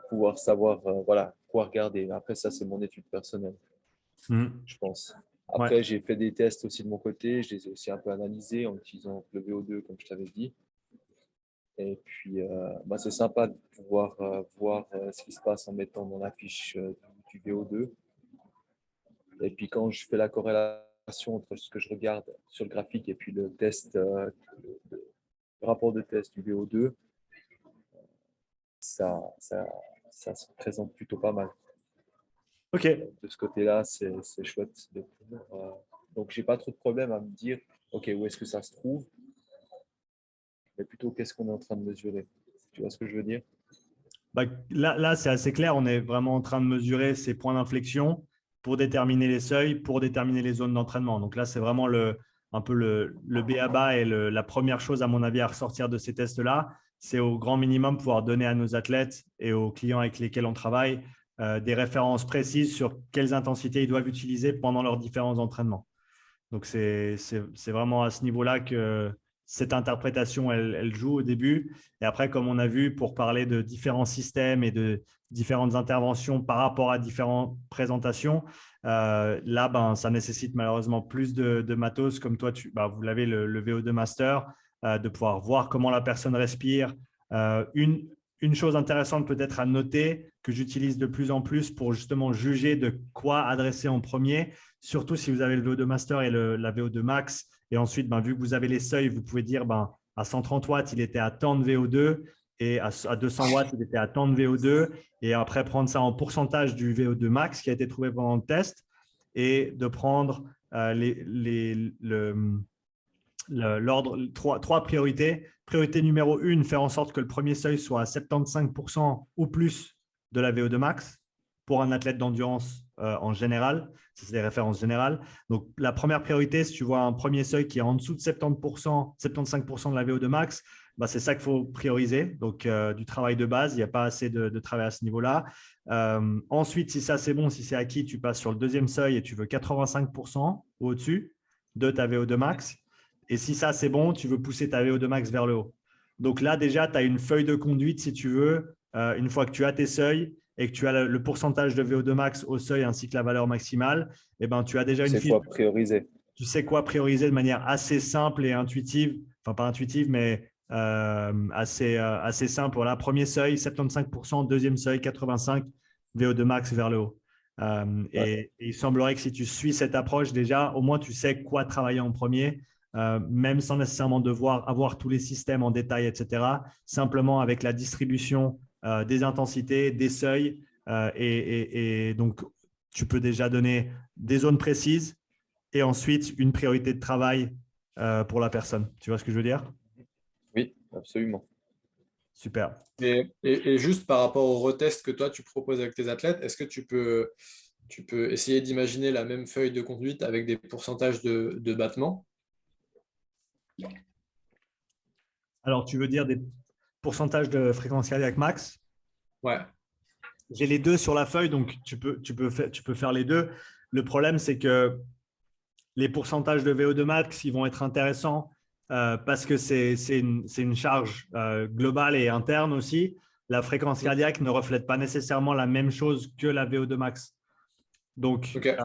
pouvoir savoir voilà, quoi regarder. Après, ça, c'est mon étude personnelle, je pense. Ouais. Après, j'ai fait des tests aussi de mon côté. Je les ai aussi un peu analysés en utilisant le VO2, comme je t'avais dit. Et puis, c'est sympa de pouvoir voir ce qui se passe en mettant dans la fiche du VO2. Et puis, quand je fais la corrélation entre ce que je regarde sur le graphique et puis le test, le rapport de test du VO2, ça se présente plutôt pas mal. OK. De ce côté-là, c'est chouette. Donc, je n'ai pas trop de problème à me dire, OK, où est-ce que ça se trouve, mais plutôt qu'est-ce qu'on est en train de mesurer. Tu vois ce que je veux dire? Là c'est assez clair. On est vraiment en train de mesurer ces points d'inflexion pour déterminer les seuils, pour déterminer les zones d'entraînement. Donc là, c'est vraiment un peu le b.a.-ba et la première chose, à mon avis, à ressortir de ces tests-là, c'est au grand minimum pouvoir donner à nos athlètes et aux clients avec lesquels on travaille des références précises sur quelles intensités ils doivent utiliser pendant leurs différents entraînements. Donc, c'est vraiment à ce niveau-là que cette interprétation, elle joue au début. Et après, comme on a vu, pour parler de différents systèmes et de différentes interventions par rapport à différentes présentations, là, ça nécessite malheureusement plus de matos. Comme toi, vous l'avez, le VO2 Master, de pouvoir voir comment la personne respire. Une chose intéressante peut-être à noter que j'utilise de plus en plus pour justement juger de quoi adresser en premier, surtout si vous avez le VO2 Master et la VO2 Max. Et ensuite, vu que vous avez les seuils, vous pouvez dire à 130 watts, il était à tant de VO2 et à 200 watts, il était à tant de VO2. Et après, prendre ça en pourcentage du VO2 Max qui a été trouvé pendant le test et de prendre l'ordre, trois priorités. Priorité numéro 1, faire en sorte que le premier seuil soit à 75% ou plus de la VO2 max pour un athlète d'endurance en général. C'est des références générales. Donc, la première priorité, si tu vois un premier seuil qui est en dessous de 75% de la VO2 max, c'est ça qu'il faut prioriser. Donc, du travail de base, il n'y a pas assez de travail à ce niveau-là. Ensuite, si ça c'est bon, si c'est acquis, tu passes sur le deuxième seuil et tu veux 85% ou au-dessus de ta VO2 max. Et si ça, c'est bon, tu veux pousser ta VO2 max vers le haut. Donc là, déjà, tu as une feuille de conduite, si tu veux, une fois que tu as tes seuils et que tu as le pourcentage de VO2 max au seuil ainsi que la valeur maximale, tu as déjà une fiche. Quoi prioriser. Tu sais quoi prioriser de manière assez simple et intuitive. Enfin, pas intuitive, mais assez simple. Voilà, premier seuil, 75%, deuxième seuil, 85%, VO2 max vers le haut. Et il semblerait que si tu suis cette approche, déjà, au moins, tu sais quoi travailler en premier. Même sans nécessairement devoir avoir tous les systèmes en détail, etc. Simplement avec la distribution des intensités, des seuils. Et donc, tu peux déjà donner des zones précises et ensuite une priorité de travail pour la personne. Tu vois ce que je veux dire? Oui, absolument. Super. Et juste par rapport au retest que toi, tu proposes avec tes athlètes, est-ce que tu peux essayer d'imaginer la même feuille de conduite avec des pourcentages de battements? Alors, tu veux dire des pourcentages de fréquence cardiaque max? Ouais. J'ai les deux sur la feuille, donc tu peux faire les deux. Le problème, c'est que les pourcentages de VO2 max, ils vont être intéressants parce que c'est une charge globale et interne aussi. La fréquence cardiaque ne reflète pas nécessairement la même chose que la VO2 max. Donc, Okay.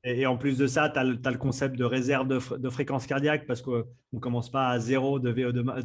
Et en plus de ça, tu as le concept de réserve de fréquence cardiaque parce qu'on ne commence pas à zéro de VO2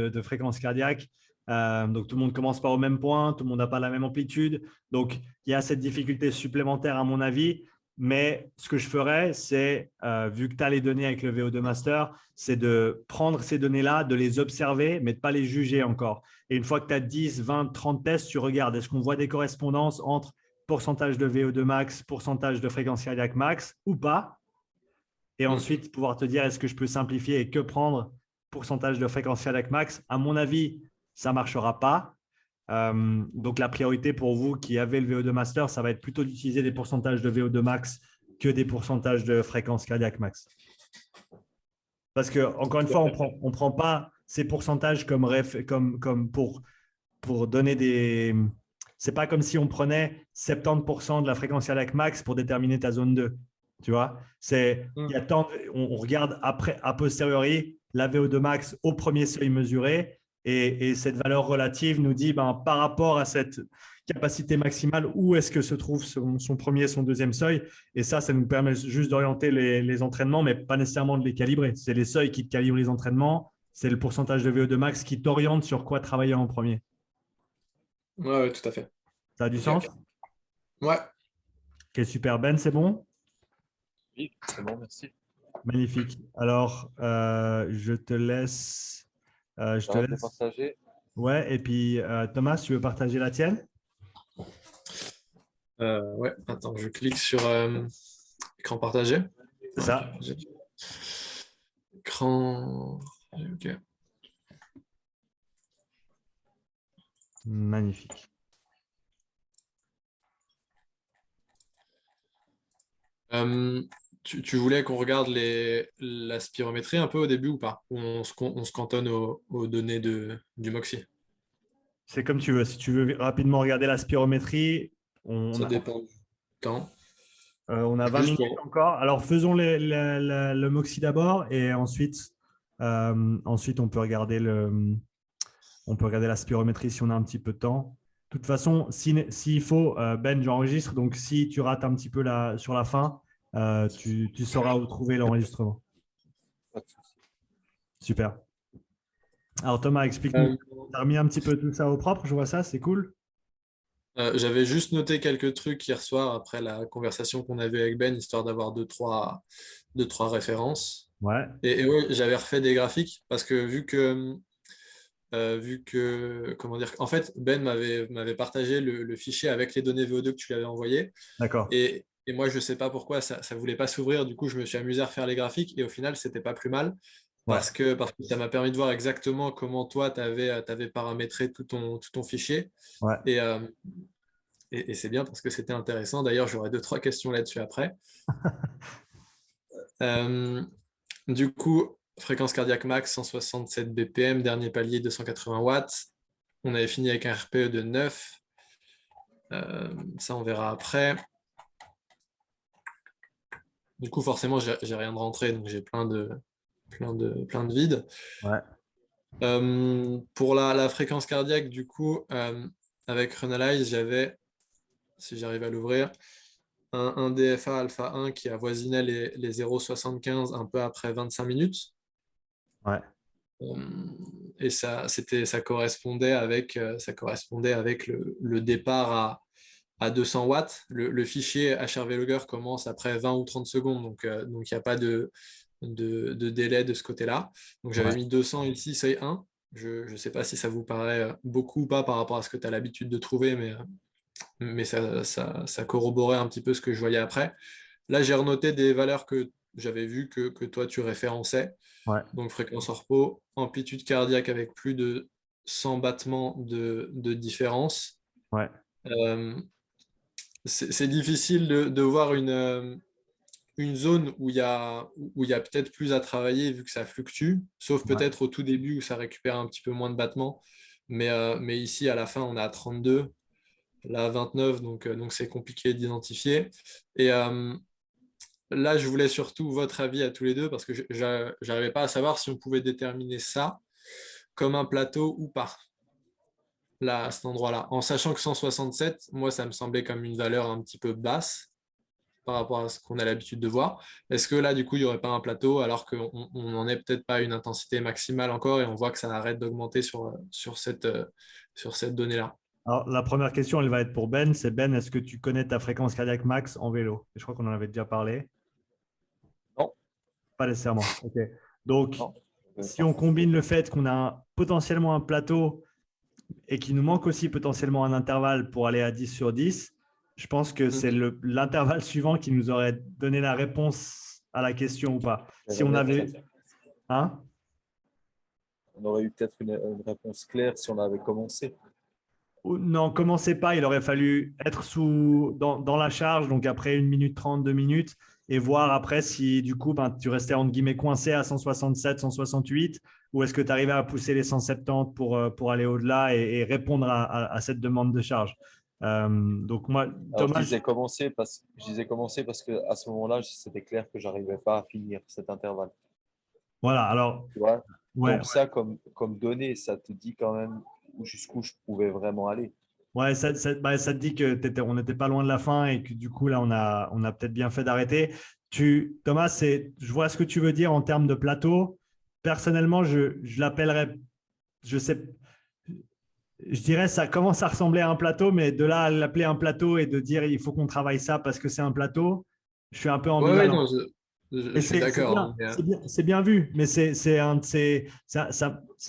de fréquence cardiaque. Donc, tout le monde ne commence pas au même point, tout le monde n'a pas la même amplitude. Donc, il y a cette difficulté supplémentaire à mon avis. Mais ce que je ferais, c'est, vu que tu as les données avec le VO2 Master, c'est de prendre ces données-là, de les observer, mais de ne pas les juger encore. Et une fois que tu as 10, 20, 30 tests, tu regardes, est-ce qu'on voit des correspondances entre pourcentage de VO2 max, pourcentage de fréquence cardiaque max ou pas. Et ensuite, pouvoir te dire, est-ce que je peux simplifier et que prendre pourcentage de fréquence cardiaque max? À mon avis, ça ne marchera pas. Donc, la priorité pour vous qui avez le VO2 Master, ça va être plutôt d'utiliser des pourcentages de VO2 max que des pourcentages de fréquence cardiaque max. Parce que, encore une fois, on ne prend pas ces pourcentages comme pour donner des… c'est pas comme si on prenait 70% de la fréquence cardiaque max pour déterminer ta zone 2. Tu vois, il y a on regarde après, a posteriori, la VO2 max au premier seuil mesuré et cette valeur relative nous dit par rapport à cette capacité maximale, où est-ce que se trouve son premier, son deuxième seuil. Et ça nous permet juste d'orienter les entraînements, mais pas nécessairement de les calibrer. C'est les seuils qui te calibrent les entraînements. C'est le pourcentage de VO2 max qui t'oriente sur quoi travailler en premier. Ouais, tout à fait. Ça a du sens? Ouais. Ok, super. Ben, c'est bon? Oui, c'est bon, merci. Magnifique. Alors, je te laisse. Partager. Ouais, et puis Thomas, tu veux partager la tienne? Ouais, attends, je clique sur écran partagé. C'est ça. Écran. Ok. Magnifique. Tu voulais qu'on regarde la spirométrie un peu au début ou pas? Ou on se cantonne aux données du MOXIE? C'est comme tu veux. Si tu veux rapidement regarder la spirométrie, Ça dépend du temps. on a 20 Juste minutes encore. Alors, faisons le MOXIE d'abord et ensuite, on peut regarder la spirométrie si on a un petit peu de temps. De toute façon, s'il faut, Ben, j'enregistre. Donc, si tu rates un petit peu sur la fin, tu sauras où trouver l'enregistrement. Pas de souci. Super. Alors, Thomas, explique-nous. Tu as remis un petit peu tout ça au propre, je vois ça, c'est cool. J'avais juste noté quelques trucs hier soir après la conversation qu'on avait avec Ben, histoire d'avoir deux, trois références. Ouais, Et ouais, j'avais refait des graphiques parce que comment dire, en fait, Ben m'avait partagé le fichier avec les données VO2 que tu lui avais envoyé. d'accord. Et moi, je ne sais pas pourquoi ça ne voulait pas s'ouvrir. Du coup, je me suis amusé à refaire les graphiques et au final, c'était pas plus mal Ouais. parce que ça m'a permis de voir exactement comment toi, tu avais paramétré tout ton fichier. Ouais. Et c'est bien parce que c'était intéressant. D'ailleurs, j'aurai 2-3 questions là-dessus après. Du coup, fréquence cardiaque max 167 BPM, dernier palier 280 watts. On avait fini avec un RPE de 9. Ça, on verra après. Du coup, forcément, j'ai rien de rentré, donc j'ai plein de vides. Ouais. Pour la fréquence cardiaque, du coup, avec Runalize, j'avais, si j'arrive à l'ouvrir, un DFA alpha 1 qui avoisinait les 0,75 un peu après 25 minutes. Ouais. Et ça correspondait avec le départ à 200 watts. Le fichier HRV Logger commence après 20 ou 30 secondes, donc il n'y a pas de délai de ce côté-là. Donc j'avais mis 200 ici, seuil 1. Je ne sais pas si ça vous paraît beaucoup ou pas par rapport à ce que tu as l'habitude de trouver, mais ça corroborait un petit peu ce que je voyais après. Là, j'ai renoté des valeurs que j'avais vues que toi, tu référençais. Ouais. Donc fréquence hors repos, amplitude cardiaque avec plus de 100 battements de différence. Ouais. C'est difficile de voir une zone où il y a peut-être plus à travailler vu que ça fluctue, sauf peut-être au tout début où ça récupère un petit peu moins de battements. Mais ici, à la fin, on est à 32, là à 29, donc c'est compliqué d'identifier. Et là, je voulais surtout votre avis à tous les deux parce que je n'arrivais pas à savoir si on pouvait déterminer ça comme un plateau ou pas, là, à cet endroit-là. En sachant que 167, moi, ça me semblait comme une valeur un petit peu basse par rapport à ce qu'on a l'habitude de voir. Est-ce que là, du coup, il n'y aurait pas un plateau alors qu'on n'en est peut-être pas à une intensité maximale encore et on voit que ça arrête d'augmenter sur cette donnée-là? Alors, la première question, elle va être pour Ben. C'est Ben, est-ce que tu connais ta fréquence cardiaque max en vélo? Je crois qu'on en avait déjà parlé. Non. Pas nécessairement. OK. Donc, Non. si on combine le fait qu'on a potentiellement un plateau et qu'il nous manque aussi potentiellement un intervalle pour aller à 10 sur 10, je pense que c'est l'intervalle suivant qui nous aurait donné la réponse à la question ou pas. Si on avait… Hein? On aurait eu peut-être une réponse claire si on avait commencé. Non, commencez pas. Il aurait fallu être dans la charge, donc après 1 minute 30, 2 minutes, et voir après si du coup tu restais entre guillemets coincé à 167, 168, ou est-ce que tu arrivais à pousser les 170 pour aller au-delà et répondre à cette demande de charge. Donc moi, Alors, Thomas, je disais commencer parce qu'à ce moment-là, c'était clair que j'arrivais pas à finir cet intervalle. voilà, alors, Tu vois? ouais, Donc, ça, comme données, ça te dit quand même jusqu'où je pouvais vraiment aller. ouais, ça te dit que on n'était pas loin de la fin et que du coup, là, on a peut-être bien fait d'arrêter. Thomas, je vois ce que tu veux dire en termes de plateau. Personnellement, je l'appellerais, je sais, je dirais ça commence à ressembler à un plateau, mais de là à l'appeler un plateau et de dire il faut qu'on travaille ça parce que c'est un plateau, je suis un peu Ouais, ouais, ambivalent. non, je Et suis c'est d'accord, bien, hein, c'est bien vu, mais je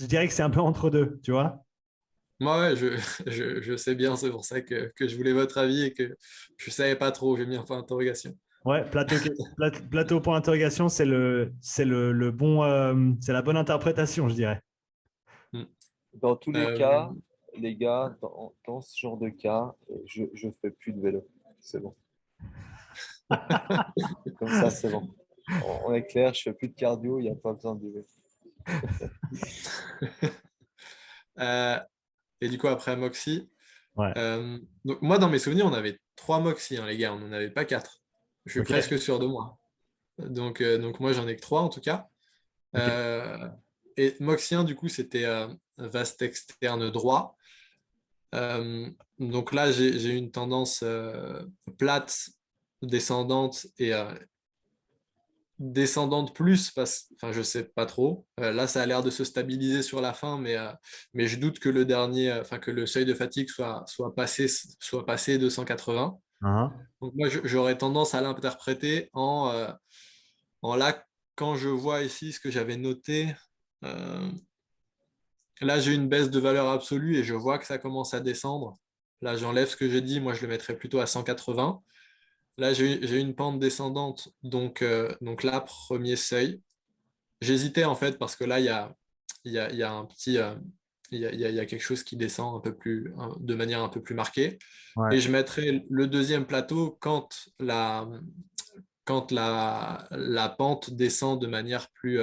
dirais que c'est un peu entre deux, tu vois. moi, ouais, je sais bien, c'est pour ça que je voulais votre avis et que je savais pas trop, j'ai mis un point d'interrogation. Ouais, plateau point interrogation, le bon, c'est la bonne interprétation, je dirais. Hmm. Dans tous les Euh, cas, les gars, dans ce genre de cas, je fais plus de vélo. C'est bon. Comme ça, c'est bon. On est clair, je fais plus de cardio, il n'y a pas besoin de vélo. euh, et du coup, après Moxie, Ouais, donc moi, dans mes souvenirs, on avait 3 Moxie, hein, les gars, on n'en avait pas 4. Je suis ok, presque sûr de moi. Donc moi, j'en ai que 3 en tout cas. ok. Euh, et Moxie 1, du coup, c'était vaste externe droit. Donc là, j'ai une tendance plate, descendante et descendante plus, enfin, je sais pas trop. Là, ça a l'air de se stabiliser sur la fin, mais je doute que le dernier, enfin, que le seuil de fatigue soit passé de 180. Hein. Donc moi, j'aurais tendance à l'interpréter en là, quand je vois ici ce que j'avais noté. euh, Là, j'ai une baisse de valeur absolue et je vois que ça commence à descendre. Là, j'enlève ce que j'ai dit. Moi, je le mettrais plutôt à 180. Là, j'ai une pente descendante. Donc là, premier seuil. J'hésitais en fait parce que là, il y a un petit. Il y a quelque chose qui descend un peu plus, de manière un peu plus marquée. Ouais. Et je mettrais le deuxième plateau quand la pente descend de manière plus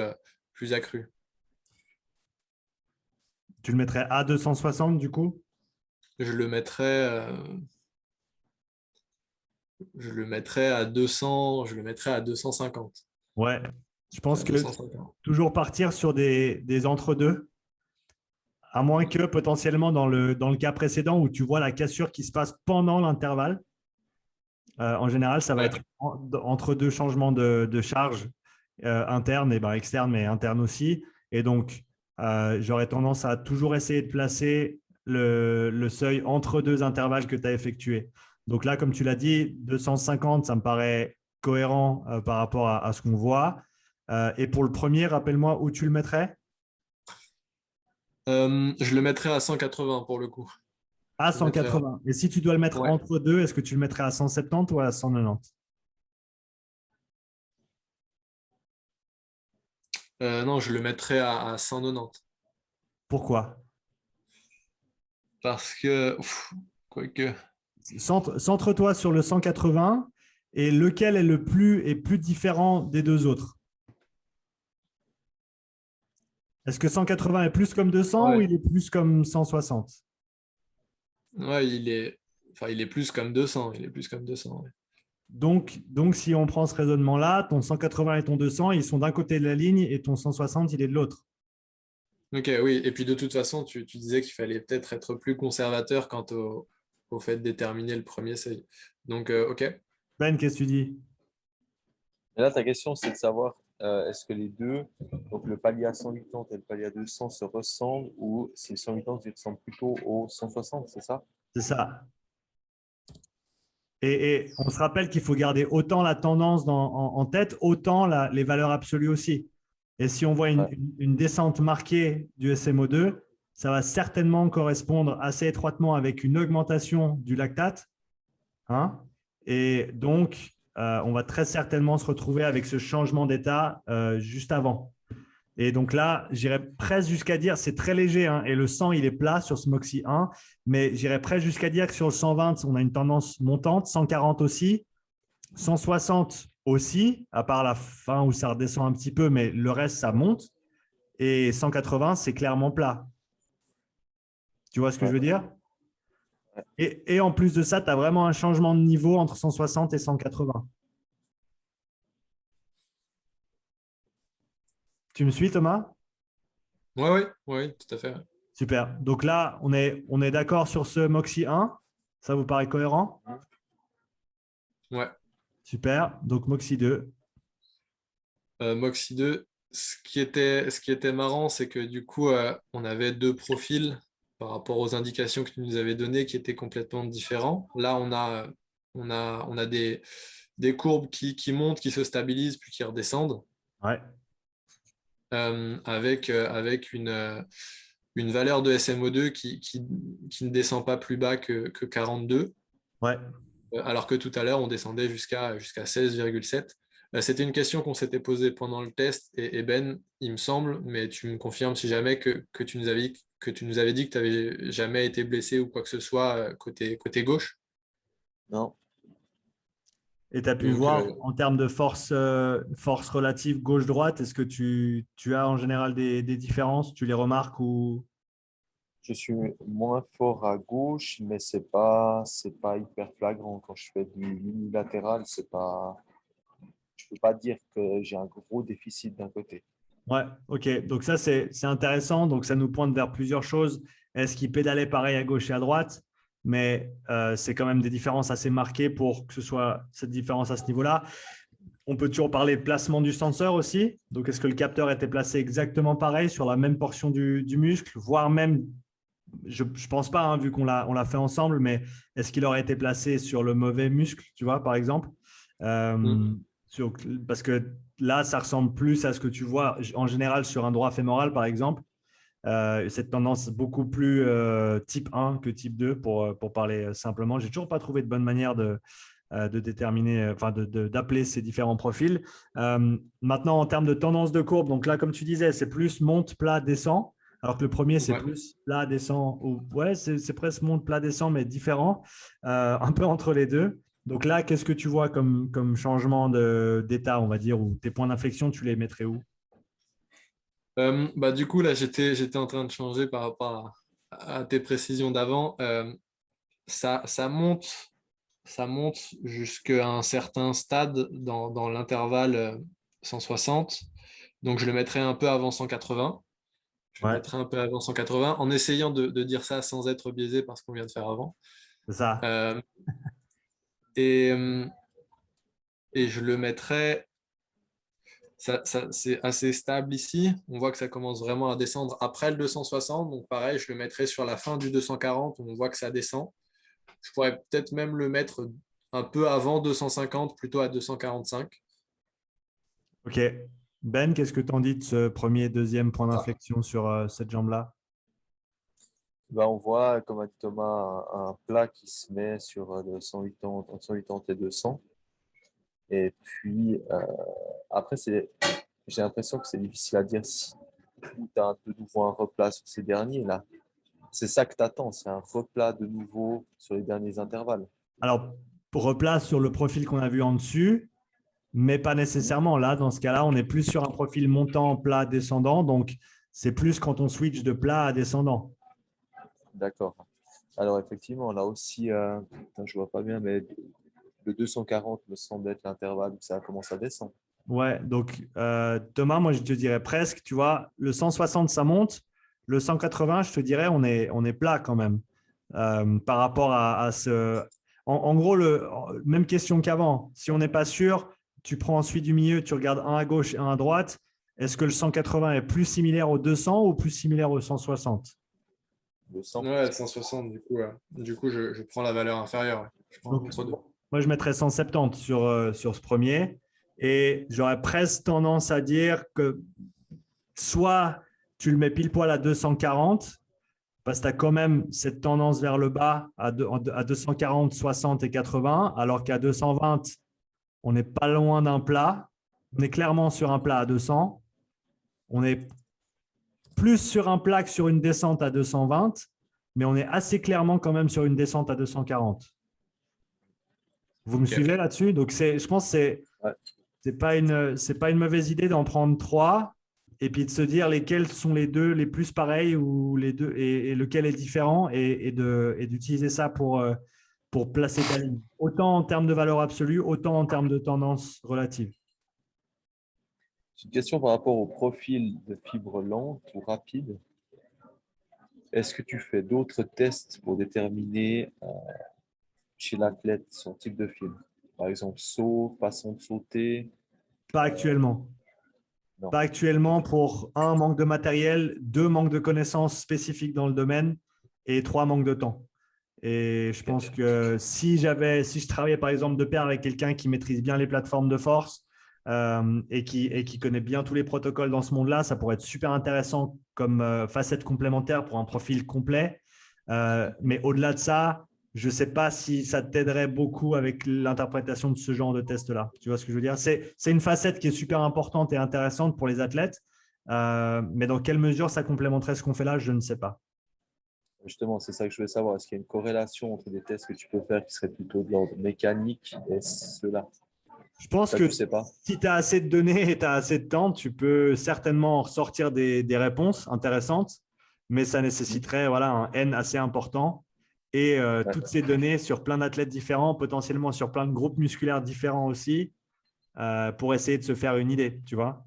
accrue. Tu le mettrais à 260 du coup? Je le mettrais. Je le mettrais à 200, je le mettrais à 250. Ouais. Je pense À que 250. toujours partir sur des entre-deux, à moins que potentiellement dans le cas précédent où tu vois la cassure qui se passe pendant l'intervalle. En général, ça va être Ouais. entre deux changements de charge interne et ben, externe, mais interne aussi. Et donc, j'aurais tendance à toujours essayer de placer le seuil entre deux intervalles que tu as effectués. Donc là, comme tu l'as dit, 250, ça me paraît cohérent par rapport à ce qu'on voit. Et pour le premier, rappelle-moi où tu le mettrais? Je le mettrais à 180 pour le coup. À Je le mettrais. 180. Et si tu dois le mettre Ouais. entre deux, est-ce que tu le mettrais à 170 ou à 190? Non, je le mettrais à 190. Pourquoi? Parce que, quoique. Centre-toi sur le 180 et lequel est plus différent des deux autres. Est-ce que 180 est plus comme 200 ou Ouais. il est plus comme 160? Ouais, il est plus comme 200. Il est plus comme 200. Ouais. Donc, si on prend ce raisonnement-là, ton 180 et ton 200, ils sont d'un côté de la ligne et ton 160, il est de l'autre. Ok, oui. Et puis de toute façon, tu disais qu'il fallait peut-être être plus conservateur quant au fait de déterminer le premier seuil. Donc, ok. Ben, qu'est-ce que tu dis? Et là, ta question, c'est de savoir est-ce que les deux, donc le palier à 180 et le palier à 200 se ressemblent ou si le 180 il ressemble plutôt au 160, c'est ça? C'est ça. Et on se rappelle qu'il faut garder autant la tendance en tête, autant les valeurs absolues aussi. Et si on voit Ouais. une descente marquée du SMO2, ça va certainement correspondre assez étroitement avec une augmentation du lactate. Hein. Et donc, on va très certainement se retrouver avec ce changement d'état juste avant. Et donc là, j'irais presque jusqu'à dire, c'est très léger, hein, et le 100, il est plat sur ce Moxie 1, mais j'irais presque jusqu'à dire que sur le 120, on a une tendance montante, 140 aussi, 160 aussi, à part la fin où ça redescend un petit peu, mais le reste, ça monte, et 180, c'est clairement plat. Tu vois ce que je Ouais. veux dire? Et en plus de ça, tu as vraiment un changement de niveau entre 160 et 180. Tu me suis, Thomas? Oui, tout à fait. Super. Donc là, on est d'accord sur ce Moxie 1. Ça vous paraît cohérent? Ouais. Super. Donc Moxie 2. Moxie 2, ce qui était marrant, c'est que du coup, on avait deux profils par rapport aux indications que tu nous avais données qui étaient complètement différents. Là, on a des courbes qui montent, qui se stabilisent, puis qui redescendent, Ouais. avec une valeur de SMO2 qui ne descend pas plus bas que 42. Ouais. Alors que tout à l'heure, on descendait jusqu'à 16,7. C'était une question qu'on s'était posée pendant le test, et Ben, il me semble, mais tu me confirmes si jamais que tu nous avais dit que tu n'avais jamais été blessé ou quoi que ce soit côté gauche. Non, Et tu as pu Donc, voir en termes de force relative gauche-droite, est-ce que tu as en général des différences? Tu les remarques ou… je suis moins fort à gauche, mais c'est pas hyper flagrant. Quand je fais du unilatéral, c'est pas, je peux pas dire que j'ai un gros déficit d'un côté. Ouais, ok. Donc ça, c'est intéressant. Donc ça nous pointe vers plusieurs choses. Est-ce qu'il pédalait pareil à gauche et à droite? Mais c'est quand même des différences assez marquées pour que ce soit cette différence à ce niveau-là. On peut toujours parler de placement du senseur aussi. Donc, est-ce que le capteur était placé exactement pareil sur la même portion du muscle, voire même, je ne pense pas, hein, vu on l'a fait ensemble, mais est-ce qu'il aurait été placé sur le mauvais muscle, tu vois, par exemple? mm, Euh, sur- Parce que là, ça ressemble plus à ce que tu vois en général sur un droit fémoral, par exemple. Cette tendance beaucoup plus type 1 que type 2, pour parler simplement. J'ai toujours pas trouvé de bonne manière de déterminer, enfin d'appeler ces différents profils. Maintenant, en termes de tendance de courbe, donc là, comme tu disais, c'est plus monte, plat, descend, alors que le premier, c'est ouais. plus plat, descend, ou ouais, c'est presque monte, plat, descend, mais différent, un peu entre les deux. Donc là, qu'est-ce que tu vois comme changement d'état, on va dire, ou tes points d'inflexion, tu les mettrais où? Du coup, là, j'étais en train de changer par rapport à tes précisions d'avant. Ça monte, ça monte jusqu'à un certain stade dans l'intervalle 160. Donc, je le mettrai un peu avant 180. Je le Ouais, mettrai un peu avant 180 en essayant de dire ça sans être biaisé par ce qu'on vient de faire avant. c'est ça. Euh, et, euh, et je le mettrai, c'est assez stable ici. On voit que ça commence vraiment à descendre après le 260. Donc pareil, je le mettrai sur la fin du 240 où on voit que ça descend. Je pourrais peut-être même le mettre un peu avant 250, plutôt à 245. Ok. Ben, qu'est-ce que tu en dis de ce premier et deuxième point d'inflexion sur cette jambe-là? Ben, on voit, comme a dit Thomas, un plat qui se met sur le 180, entre 180 et 200. Et puis, après, j'ai l'impression que c'est difficile à dire si tu as de nouveau un replat sur ces derniers là. C'est ça que tu attends, c'est un replat de nouveau sur les derniers intervalles. Alors, pour replace sur le profil qu'on a vu en dessus, mais pas nécessairement. Là, dans ce cas-là, on est plus sur un profil montant, plat, descendant. Donc, c'est plus quand on switch de plat à descendant. D'accord. Alors, effectivement, là aussi, putain, je vois pas bien, mais le 240 me semble être l'intervalle où ça commence à descendre. Ouais, donc Thomas, moi, je te dirais presque, tu vois, le 160, ça monte. Le 180, je te dirais, on est plat quand même. Par rapport à ce… En gros, même question qu'avant. Si on n'est pas sûr, tu prends ensuite du milieu, tu regardes un à gauche et un à droite. Est-ce que le 180 est plus similaire au 200 ou plus similaire au 160? Le 100. Ouais, 160, du coup, je prends la valeur inférieure. Ouais. Je prends Donc, entre deux. moi, je mettrais 170 sur ce premier. Et j'aurais presque tendance à dire que soit tu le mets pile poil à 240, parce que tu as quand même cette tendance vers le bas à 240, 60 et 80, alors qu'à 220, on n'est pas loin d'un plat. On est clairement sur un plat à 200. On est plus sur un plat que sur une descente à 220, mais on est assez clairement quand même sur une descente à 240. Vous me Ok. suivez là-dessus? Donc, je pense que Ouais. c'est pas une mauvaise idée d'en prendre trois et puis de se dire lesquels sont les deux les plus pareils ou les deux et lequel est différent et d'utiliser ça pour placer ta ligne, autant en termes de valeur absolue, autant en termes de tendance relative. J'ai une question par rapport au profil de fibre lente ou rapide. Est-ce que tu fais d'autres tests pour déterminer chez l'athlète son type de fibre? Par exemple, saut, façon de sauter? Pas actuellement. Non. Pas actuellement pour un, manque de matériel, deux, manque de connaissances spécifiques dans le domaine et trois, manque de temps. Et je pense que si je travaillais par exemple de pair avec quelqu'un qui maîtrise bien les plateformes de force et qui connaît bien tous les protocoles dans ce monde-là, ça pourrait être super intéressant comme facette complémentaire pour un profil complet. Mais au-delà de ça, je ne sais pas si ça t'aiderait beaucoup avec l'interprétation de ce genre de test-là. Tu vois ce que je veux dire? C'est une facette qui est super importante et intéressante pour les athlètes, mais dans quelle mesure ça complémenterait ce qu'on fait là, je ne sais pas. Justement, c'est ça que je voulais savoir. Est-ce qu'il y a une corrélation entre des tests que tu peux faire qui seraient plutôt de l'ordre mécanique et ceux-là? Je pense Ça, que tu sais pas. si tu as assez de données et tu as assez de temps, tu peux certainement en ressortir des réponses intéressantes, mais ça nécessiterait voilà, un N assez important et toutes ces données sur plein d'athlètes différents, potentiellement sur plein de groupes musculaires différents aussi, pour essayer de se faire une idée, tu vois.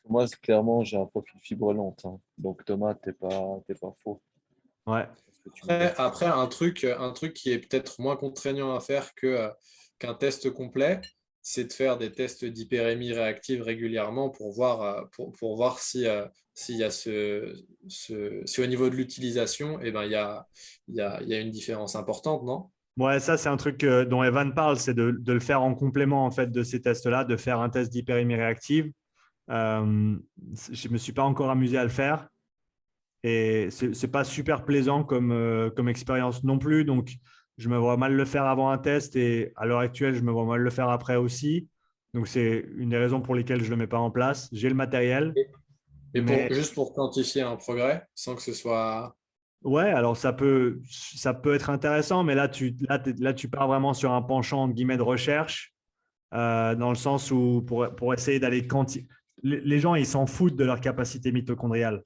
Moi, clairement, j'ai un profil fibre lente, hein. Donc, Thomas, t'es pas faux. Ouais. Après, un truc qui est peut-être moins contraignant à faire qu'un test complet, c'est de faire des tests d'hyperémie réactive régulièrement pour pour voir s'il y a si au niveau de l'utilisation, eh ben, il y a une différence importante, non? Ouais, ça, c'est un truc dont Evan parle, c'est de le faire en complément en fait, de ces tests-là, de faire un test d'hyperémie réactive. Je ne me suis pas encore amusé à le faire. Et ce n'est pas super plaisant comme expérience non plus. Donc, je me vois mal le faire avant un test et à l'heure actuelle, je me vois mal le faire après aussi. Donc, c'est une des raisons pour lesquelles je ne le mets pas en place. J'ai le matériel, Et mais juste pour quantifier un progrès, sans que ce soit… ouais, alors ça peut être intéressant, mais là, tu pars vraiment sur un penchant entre guillemets de recherche, dans le sens où pour essayer d'aller quantifier. Les gens, ils s'en foutent de leur capacité mitochondriale.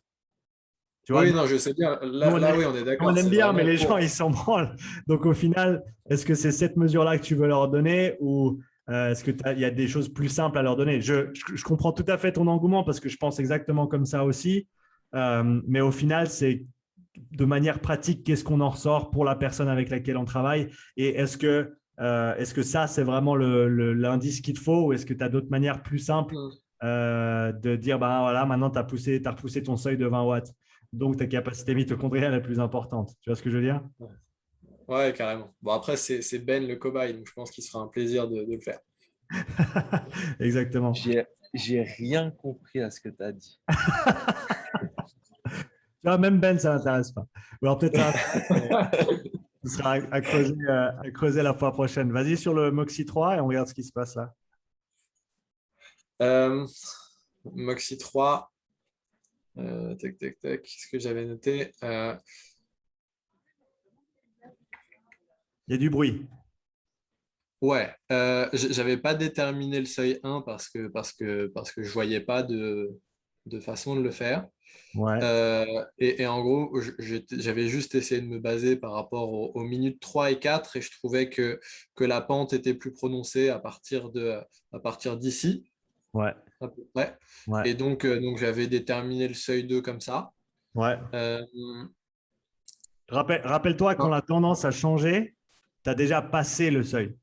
Tu vois, Oui, non, je sais bien. nous, Là, oui, on est on d'accord. aime C'est bien, mais vraiment les gens, pour… ils s'en branlent. Donc, au final, est-ce que c'est cette mesure-là que tu veux leur donner ou est-ce qu'il y a des choses plus simples à leur donner? Je comprends tout à fait ton engouement parce que je pense exactement comme ça aussi. Mais au final, c'est de manière pratique, qu'est-ce qu'on en ressort pour la personne avec laquelle on travaille? Et est-ce que ça, c'est vraiment l'indice qu'il te faut ou est-ce que tu as d'autres manières plus simples de dire, bah, voilà, maintenant, tu as repoussé ton seuil de 20 watts. Donc, ta capacité mitochondriale est plus importante. Tu vois ce que je veux dire? Ouais, carrément. Bon, après, c'est Ben le cobaye, donc je pense qu'il sera un plaisir de le faire. Exactement. J'ai rien compris à ce que tu as dit. Tu vois, même Ben, ça n'intéresse pas. Ou alors peut-être ça intéresse, mais ce sera à creuser la fois prochaine. Vas-y sur le Moxie 3 et on regarde ce qui se passe là. Euh, Moxie 3, tac, tac, tac, qu'est-ce que j'avais noté? Il y a du bruit. Ouais, j'avais pas déterminé le seuil 1 parce que je voyais pas de façon de le faire. Ouais. Et en gros, j'avais juste essayé de me baser par rapport aux minutes 3 et 4 et je trouvais que la pente était plus prononcée à partir d'ici, Ouais. à peu près. Ouais. Et donc j'avais déterminé le seuil 2 comme ça. Ouais. Euh, Rappelle-toi, quand non, la tendance a changé, tu as déjà passé le seuil.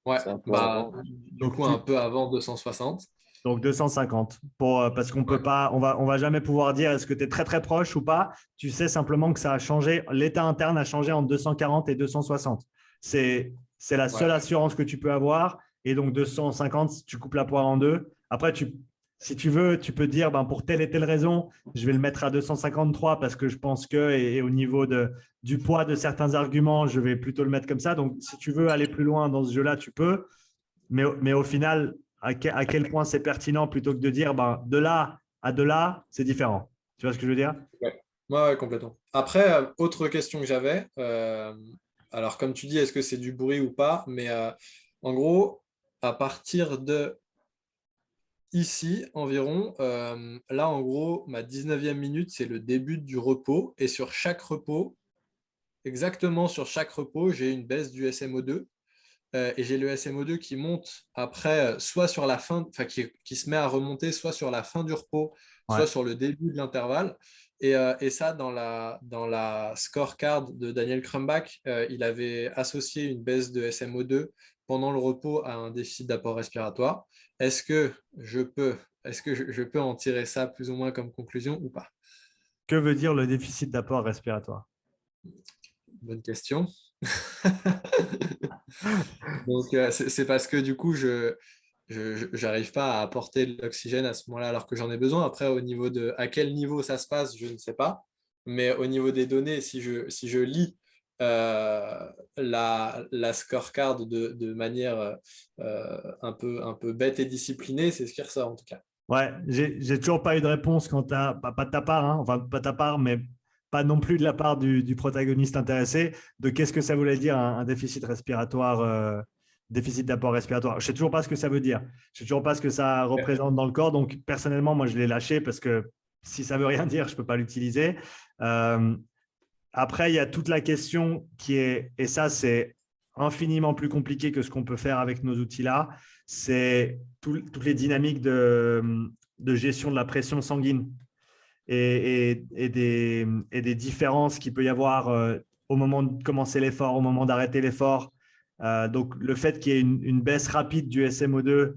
ouais, C'est un peu bah, avant. du Donc, coup, un peu avant 260. donc 250 parce qu'on peut Ouais, pas, on va jamais pouvoir dire est-ce que tu es très très proche ou pas. Tu sais simplement que ça a changé, l'état interne a changé entre 240 et 260. C'est la ouais. seule assurance que tu peux avoir. Et donc 250, tu coupes la poire en deux. Après, si tu veux, tu peux dire ben, pour telle et telle raison, je vais le mettre à 253 parce que je pense que, et au niveau du poids de certains arguments, je vais plutôt le mettre comme ça. Donc, si tu veux aller plus loin dans ce jeu-là, tu peux. Mais au final, à quel point c'est pertinent plutôt que de dire ben, de là à de là, c'est différent. Tu vois ce que je veux dire? Ouais, ouais, ouais, complètement. Après, autre question que j'avais, alors comme tu dis, est-ce que c'est du bruit ou pas? Mais en gros, à partir de ici environ. Là, en gros, ma 19e minute, c'est le début du repos. Et sur chaque repos, exactement sur chaque repos, j'ai une baisse du SMO2. Et j'ai le SMO2 qui monte après, soit sur la fin, enfin qui se met à remonter, soit sur la fin du repos, Ouais. soit sur le début de l'intervalle. Et ça, dans la scorecard de Daniel Crumbach, il avait associé une baisse de SMO2 pendant le repos à un déficit d'apport respiratoire. Est-ce que je peux en tirer ça plus ou moins comme conclusion ou pas? Que veut dire le déficit d'apport respiratoire? Bonne question. Donc, c'est parce que du coup, je n'arrive pas à apporter de l'oxygène à ce moment-là alors que j'en ai besoin. Après, au niveau de à quel niveau ça se passe, je ne sais pas. Mais au niveau des données, si je lis la scorecard de manière un peu bête et disciplinée, c'est ce qui ressort en tout cas. Ouais, j'ai toujours pas eu de réponse quant à, pas de ta part, hein, enfin pas de ta part, mais pas non plus de la part du protagoniste intéressé, de qu'est-ce que ça voulait dire un déficit respiratoire, déficit d'apport respiratoire. Je sais toujours pas ce que ça veut dire. Je sais toujours pas ce que ça représente dans le corps. Donc personnellement, moi je l'ai lâché parce que si ça veut rien dire, je peux pas l'utiliser. Euh, Après, il y a toute la question qui est, et ça c'est infiniment plus compliqué que ce qu'on peut faire avec nos outils-là, c'est toutes les dynamiques de gestion de la pression sanguine et des différences qu'il peut y avoir au moment de commencer l'effort, au moment d'arrêter l'effort. Donc, le fait qu'il y ait une baisse rapide du SMO2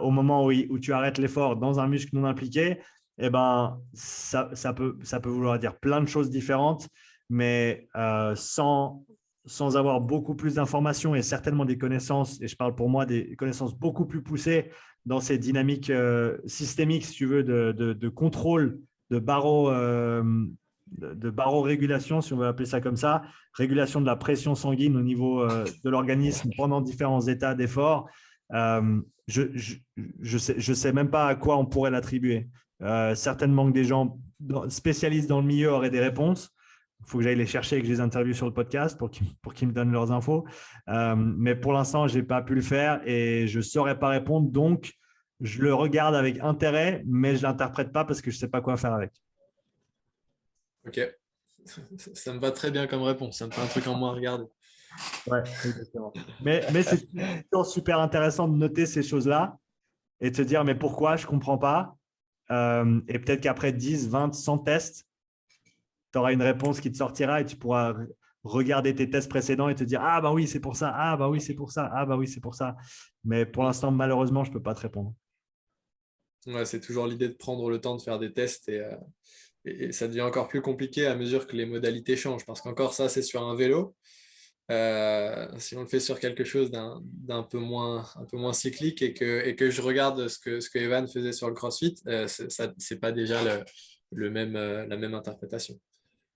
au moment où tu arrêtes l'effort dans un muscle non impliqué, eh ben, ça peut vouloir dire plein de choses différentes, mais sans avoir beaucoup plus d'informations et certainement des connaissances, et je parle pour moi des connaissances beaucoup plus poussées dans ces dynamiques systémiques, si tu veux, de contrôle de barorégulation, si on veut appeler ça comme ça, régulation de la pression sanguine au niveau de l'organisme pendant différents états d'effort. Je sais même pas à quoi on pourrait l'attribuer. Certainement que des gens spécialistes dans le milieu auraient des réponses. Il faut que j'aille les chercher et que je les interviewe sur le podcast pour qu'ils me donnent leurs infos. Mais pour l'instant, je n'ai pas pu le faire et je ne saurais pas répondre. Donc, je le regarde avec intérêt, mais je ne l'interprète pas parce que je ne sais pas quoi faire avec. Ok, ça me va très bien comme réponse. Ça me fait un truc en moins à regarder. Ouais, exactement. Mais c'est toujours super intéressant de noter ces choses-là et de se dire, mais pourquoi je ne comprends pas? Et peut-être qu'après 10, 20, 100 tests, tu auras une réponse qui te sortira et tu pourras regarder tes tests précédents et te dire, ah bah oui, c'est pour ça, ah bah oui, c'est pour ça, ah bah oui, c'est pour ça. Mais pour l'instant, malheureusement, je ne peux pas te répondre. Ouais, c'est toujours l'idée de prendre le temps de faire des tests et ça devient encore plus compliqué à mesure que les modalités changent parce qu'encore ça, c'est sur un vélo. Si on le fait sur quelque chose d'un un peu moins cyclique et que je regarde ce que Evan faisait sur le CrossFit, c'est pas déjà la même interprétation.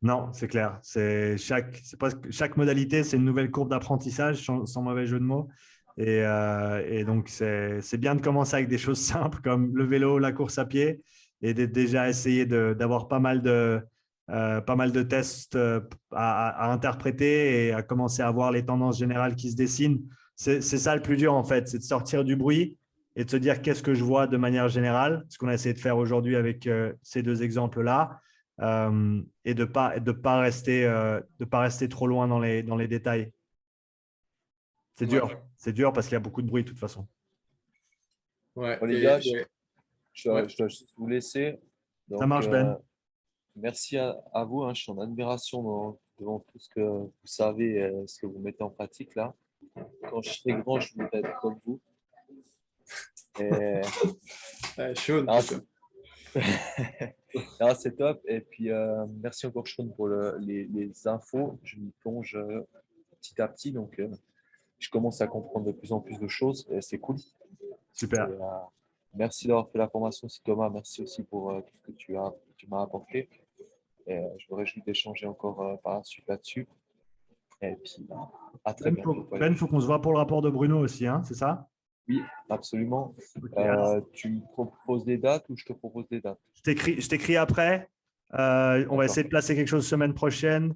Non, c'est clair. Chaque modalité, c'est une nouvelle courbe d'apprentissage, sans mauvais jeu de mots. Et donc, c'est bien de commencer avec des choses simples comme le vélo, la course à pied, et de déjà essayer d'avoir pas mal de tests à interpréter et à commencer à voir les tendances générales qui se dessinent. C'est ça le plus dur, en fait, c'est de sortir du bruit et de se dire qu'est-ce que je vois de manière générale, ce qu'on a essayé de faire aujourd'hui avec ces deux exemples-là. Et de pas rester trop loin dans les détails. C'est Ouais, dur. C'est dur parce qu'il y a beaucoup de bruit de toute façon. ouais, Bon, les gars, ouais. je dois juste vous laisser. Ça Donc, marche, Ben. merci à vous. Hein. Je suis en admiration devant tout ce que vous savez, ce que vous mettez en pratique là. Quand je serai grand, je voudrais être comme vous. Et, Chaud. ah, ah, c'est top. Et puis, merci encore, Sean, pour les infos. Je m'y plonge petit à petit. Donc, je commence à comprendre de plus en plus de choses. Et c'est cool. Et, Super. merci d'avoir fait la formation aussi, Thomas. Merci aussi pour tout ce que tu m'as apporté. Et, je me réjouis d'échanger encore par la suite là-dessus. Et puis, à très bientôt. Ben, faut qu'on se voit pour le rapport de Bruno aussi, hein, c'est ça? Oui, absolument. Ok. Tu me proposes des dates ou je te propose des dates? Je t'écris après. On va D'accord, essayer de placer quelque chose semaine prochaine,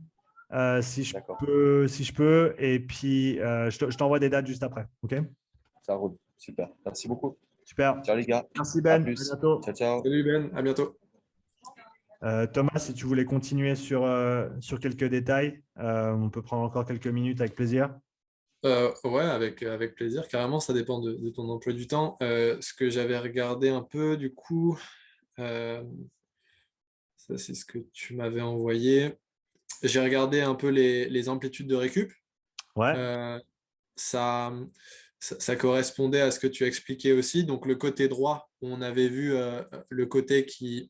si je d'accord. peux, si je peux. Et puis, je t'envoie des dates juste après. OK? Ça roule. Super. Merci beaucoup. Super. Ciao les gars. Merci À Ben. À plus. bientôt. Ciao, ciao. Salut Ben, à bientôt. Thomas, si tu voulais continuer sur quelques détails, on peut prendre encore quelques minutes avec plaisir. Ouais, avec plaisir. Carrément, ça dépend de ton emploi du temps. Ce que j'avais regardé un peu, du coup, euh, ça c'est ce que tu m'avais envoyé. J'ai regardé un peu les amplitudes de récup. Ouais, Euh, ça, ça correspondait à ce que tu expliquais aussi. Donc, le côté droit, on avait vu le côté qui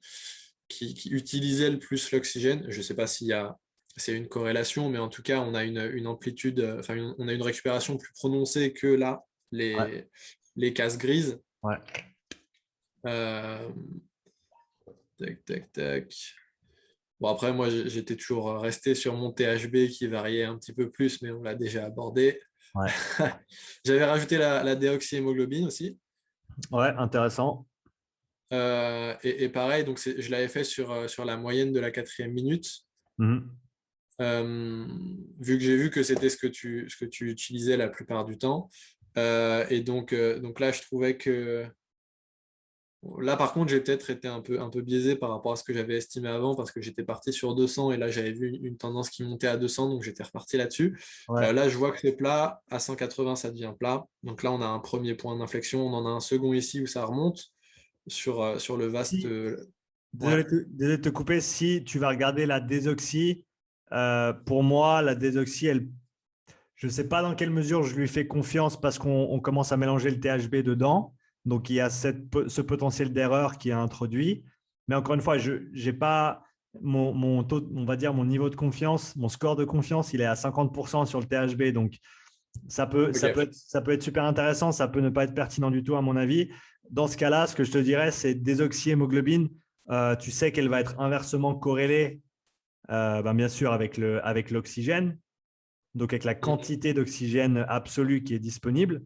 utilisait le plus l'oxygène. Je ne sais pas s'il y a c'est une corrélation, mais en tout cas, on a une amplitude, enfin, on a une récupération plus prononcée que là, ouais, les cases grises. ouais. Euh, tac, tac, tac. Bon, après, moi, j'étais toujours resté sur mon THB qui variait un petit peu plus, mais on l'a déjà abordé. Ouais, J'avais rajouté la déoxyhémoglobine aussi. ouais, intéressant. Et pareil, donc je l'avais fait sur la moyenne de la 4e minute. Mhm. Vu que j'ai vu que c'était ce que tu utilisais la plupart du temps. Donc là, je trouvais que là, par contre, j'ai peut-être été un peu biaisé par rapport à ce que j'avais estimé avant parce que j'étais parti sur 200 et là, j'avais vu une tendance qui montait à 200, donc j'étais reparti là-dessus. Ouais. Là, je vois que c'est plat. À 180, ça devient plat. Donc là, on a un premier point d'inflexion. On en a un second ici où ça remonte sur le vaste. Si, Ouais. désolé de te couper, si tu vas regarder la désoxy, pour moi, la désoxy, je ne sais pas dans quelle mesure je lui fais confiance parce qu'on commence à mélanger le THB dedans. Donc, il y a ce potentiel d'erreur qui est introduit. Mais encore une fois, je n'ai pas mon taux, on va dire mon niveau de confiance, mon score de confiance, il est à 50% sur le THB. Donc, Ok. ça peut être super intéressant, ça peut ne pas être pertinent du tout à mon avis. Dans ce cas-là, ce que je te dirais, c'est désoxyhémoglobine. Tu sais qu'elle va être inversement corrélée, bien sûr, avec l'oxygène, donc avec la Mm. quantité d'oxygène absolue qui est disponible,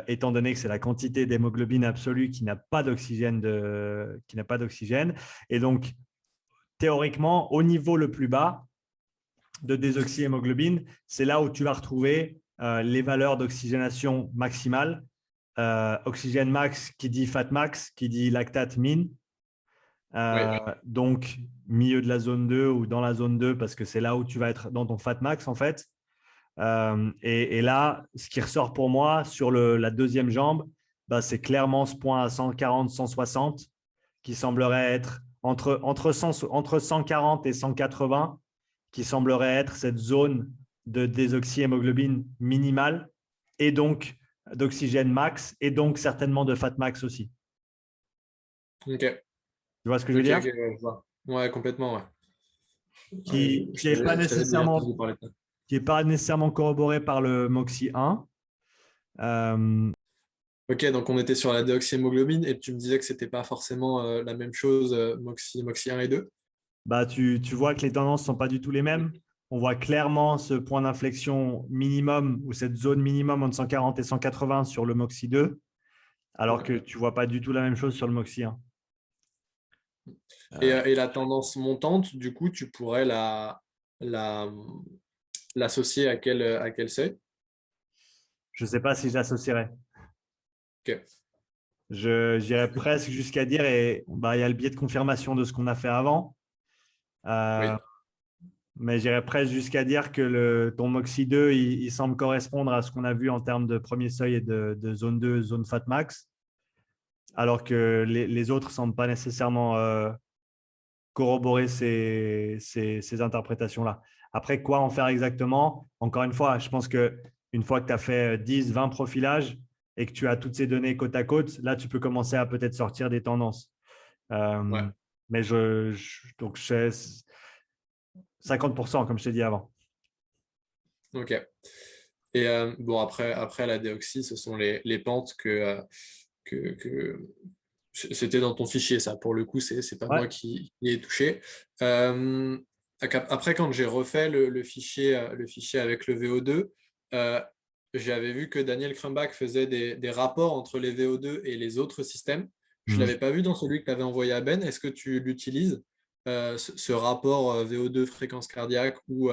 étant donné que c'est la quantité d'hémoglobine absolue qui n'a pas d'oxygène. Et donc, théoriquement, au niveau le plus bas de désoxyhémoglobine, c'est là où tu vas retrouver les valeurs d'oxygénation maximale. Oxygène max qui dit fat max, qui dit lactate min. Oui. Donc, milieu de la zone 2 ou dans la zone 2 parce que c'est là où tu vas être dans ton fat max en fait. Et là, ce qui ressort pour moi sur la deuxième jambe, c'est clairement ce point à 140-160 qui semblerait être entre 140 et 180, qui semblerait être cette zone de désoxyhémoglobine minimale et donc d'oxygène max et donc certainement de fat max aussi. Ok. Tu vois ce que je veux Ok, dire? ok, ouais, je vois. Ouais, complètement, ouais. Ouais, Qui je n'est pas je t'avais déjà nécessairement entendu parler de ça. qui est pas nécessairement corroboré par le MOXIE 1. Ok, donc on était sur la déoxyhémoglobine et tu me disais que c'était pas forcément la même chose, Moxie 1 et 2. Tu vois que les tendances ne sont pas du tout les mêmes. On voit clairement ce point d'inflexion minimum ou cette zone minimum entre 140 et 180 sur le MOXIE 2, alors Ouais. que tu ne vois pas du tout la même chose sur le MOXIE 1. Et la tendance montante, du coup, tu pourrais la, l'associer à quel seuil? Je ne sais pas si je l'associerais. Ok. J'irais presque jusqu'à dire, et il y a le biais de confirmation de ce qu'on a fait avant, euh, Oui. mais j'irais presque jusqu'à dire que ton MOXIE 2, il semble correspondre à ce qu'on a vu en termes de premier seuil et de zone 2, zone fat max, alors que les autres ne semblent pas nécessairement corroborer ces interprétations-là. Après, quoi en faire exactement? Encore une fois, je pense qu'une fois que tu as fait 10, 20 profilages et que tu as toutes ces données côte à côte, là, tu peux commencer à peut-être sortir des tendances. Ouais. Mais donc, je fais 50%, comme je t'ai dit avant. Ok. Et bon, après la déoxy, ce sont les pentes que c'était dans ton fichier, ça. Pour le coup, c'est pas Ouais. moi qui ai touché. Euh, Après, quand j'ai refait le fichier avec le VO2, euh, j'avais vu que Daniel Crumbach faisait des rapports entre les VO2 et les autres systèmes. Je ne Mhm. l'avais pas vu dans celui que tu avais envoyé à Ben. Est-ce que tu l'utilises, ce rapport VO2 fréquence cardiaque ou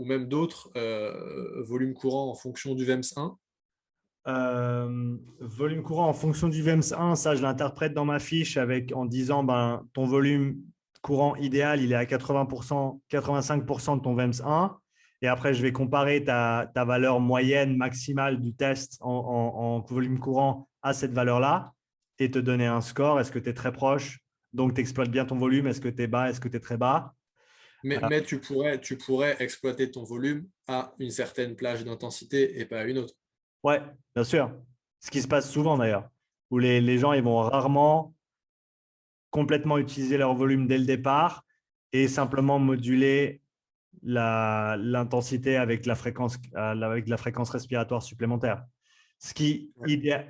même d'autres volumes courants en fonction du VEMS 1? Volume courant en fonction du VEMS 1, ça je l'interprète dans ma fiche en disant ton volume courant idéal, il est à 80%, 85% de ton VEMS 1. Et après, je vais comparer ta valeur moyenne maximale du test en volume courant à cette valeur-là et te donner un score. Est-ce que tu es très proche? Donc, tu exploites bien ton volume. Est-ce que tu es bas? Est-ce que tu es très bas? Mais tu pourrais exploiter ton volume à une certaine plage d'intensité et pas à une autre. Ouais, bien sûr. Ce qui se passe souvent d'ailleurs, où les gens ils vont rarement complètement utiliser leur volume dès le départ et simplement moduler l'intensité avec la fréquence respiratoire supplémentaire. Ce qui,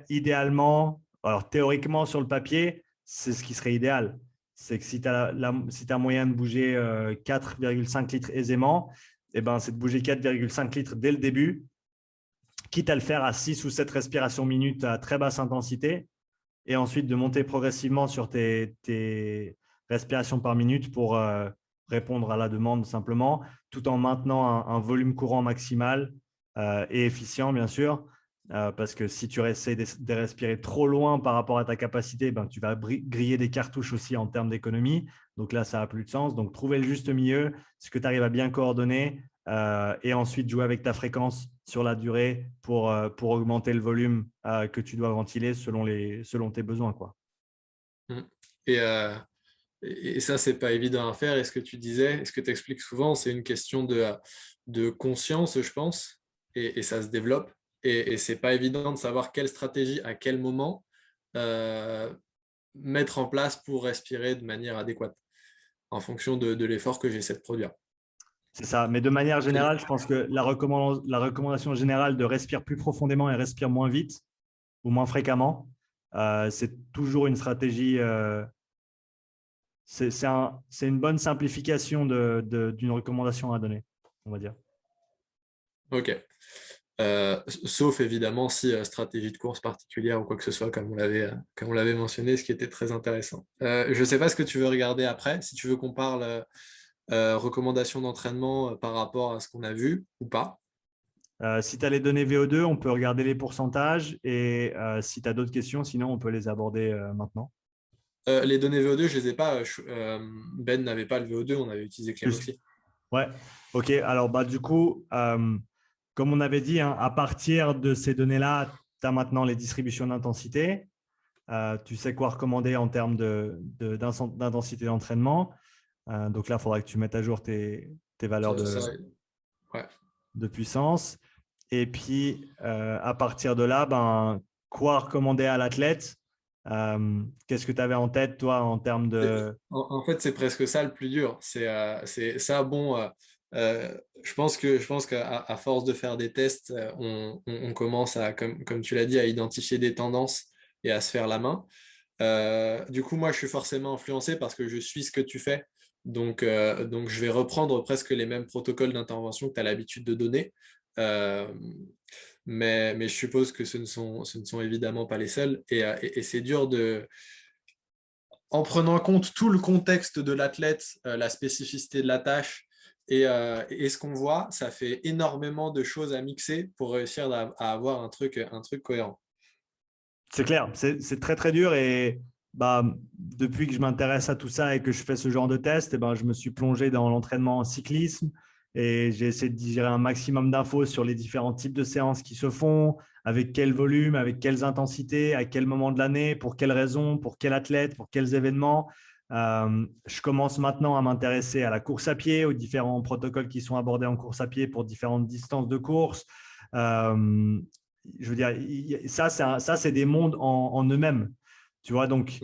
idéalement, alors théoriquement sur le papier, c'est ce qui serait idéal. C'est que si tu as moyen de bouger 4,5 litres aisément, eh ben, c'est de bouger 4,5 litres dès le début, quitte à le faire à 6 ou 7 respirations minutes à très basse intensité, et ensuite de monter progressivement sur tes respirations par minute pour répondre à la demande simplement, tout en maintenant un volume courant maximal et efficient, bien sûr, parce que si tu essaies de respirer trop loin par rapport à ta capacité, ben, tu vas griller des cartouches aussi en termes d'économie. Donc là, ça n'a plus de sens. Donc, trouver le juste milieu, ce que tu arrives à bien coordonner et ensuite jouer avec ta fréquence sur la durée pour augmenter le volume que tu dois ventiler selon tes besoins, quoi. Et, euh, et ça, c'est pas évident à faire. Et ce que tu disais, ce que tu expliques souvent, c'est une question de conscience, je pense, et ça se développe. Et c'est pas évident de savoir quelle stratégie, à quel moment mettre en place pour respirer de manière adéquate en fonction de l'effort que j'essaie de produire. C'est ça. Mais de manière générale, je pense que la recommandation générale de respirer plus profondément et respire moins vite ou moins fréquemment, c'est toujours une stratégie. C'est une bonne simplification d'une recommandation à donner, on va dire. Ok. Sauf évidemment si stratégie de course particulière ou quoi que ce soit, comme on l'avait mentionné, ce qui était très intéressant. Je ne sais pas ce que tu veux regarder après, si tu veux qu'on parle recommandations d'entraînement par rapport à ce qu'on a vu ou pas. Si tu as les données VO2, on peut regarder les pourcentages et si tu as d'autres questions, sinon on peut les aborder maintenant. Les données VO2, je ne les ai pas. Ben n'avait pas le VO2, on avait utilisé Clem aussi. Ouais, ok. Alors, du coup, comme on avait dit, hein, à partir de ces données-là, tu as maintenant les distributions d'intensité. Tu sais quoi recommander en termes d'intensité d'entraînement. Donc là, il faudra que tu mettes à jour tes valeurs de puissance. Et puis, à partir de là, quoi recommander à l'athlète? Qu'est-ce que tu avais en tête, toi, en termes de… En fait, c'est presque ça le plus dur. C'est ça, bon… je pense qu'à force de faire des tests, on commence à, comme tu l'as dit, à identifier des tendances et à se faire la main. Du coup, moi, je suis forcément influencé parce que je suis ce que tu fais. Donc je vais reprendre presque les mêmes protocoles d'intervention que tu as l'habitude de donner. Mais je suppose que ce ne sont évidemment pas les seuls. Et c'est dur en prenant en compte tout le contexte de l'athlète, la spécificité de la tâche et ce qu'on voit, ça fait énormément de choses à mixer pour réussir à avoir un truc cohérent. C'est clair, c'est très, très dur. Et depuis que je m'intéresse à tout ça et que je fais ce genre de test, je me suis plongé dans l'entraînement en cyclisme et j'ai essayé de digérer un maximum d'infos sur les différents types de séances qui se font, avec quel volume, avec quelles intensités, à quel moment de l'année, pour quelles raisons, pour quel athlète, pour quels événements. Je commence maintenant à m'intéresser à la course à pied, aux différents protocoles qui sont abordés en course à pied pour différentes distances de course. Je veux dire, ça c'est des mondes en eux-mêmes. Tu vois, donc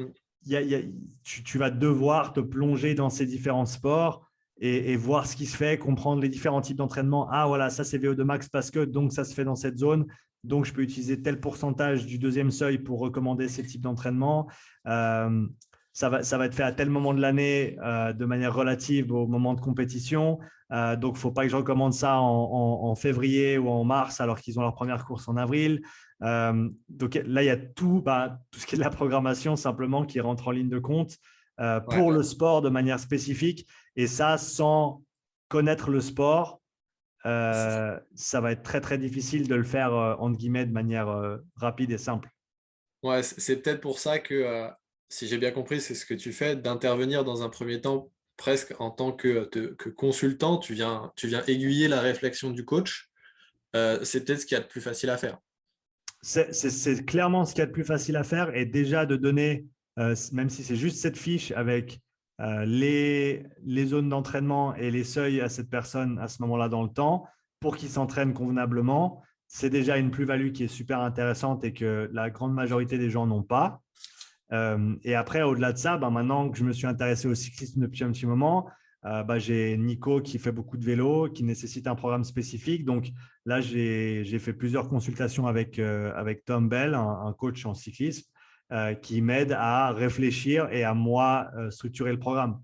tu vas devoir te plonger dans ces différents sports et voir ce qui se fait, comprendre les différents types d'entraînement. Ah voilà, ça c'est VO2 max parce que donc ça se fait dans cette zone. Donc je peux utiliser tel pourcentage du deuxième seuil pour recommander ces types d'entraînement. Ça va être fait à tel moment de l'année de manière relative au moment de compétition. Donc, il ne faut pas que je recommande ça en février ou en mars alors qu'ils ont leur première course en avril. Donc là, il y a tout ce qui est de la programmation simplement qui rentre en ligne de compte pour le sport de manière spécifique. Et ça, sans connaître le sport, ça va être très, très difficile de le faire, entre guillemets, de manière rapide et simple. Ouais, c'est peut-être pour ça que, si j'ai bien compris, c'est ce que tu fais, d'intervenir dans un premier temps presque en tant que consultant, tu viens aiguiller la réflexion du coach. C'est peut-être ce qu'il y a de plus facile à faire. C'est clairement ce qu'il y a de plus facile à faire et déjà de donner, même si c'est juste cette fiche avec les zones d'entraînement et les seuils à cette personne à ce moment-là dans le temps pour qu'il s'entraîne convenablement, c'est déjà une plus-value qui est super intéressante et que la grande majorité des gens n'ont pas. Et après, au-delà de ça, maintenant que je me suis intéressé au cyclisme depuis un petit moment, j'ai Nico qui fait beaucoup de vélo, qui nécessite un programme spécifique. Donc là, j'ai fait plusieurs consultations avec Tom Bell, un coach en cyclisme, qui m'aide à réfléchir et à moi structurer le programme.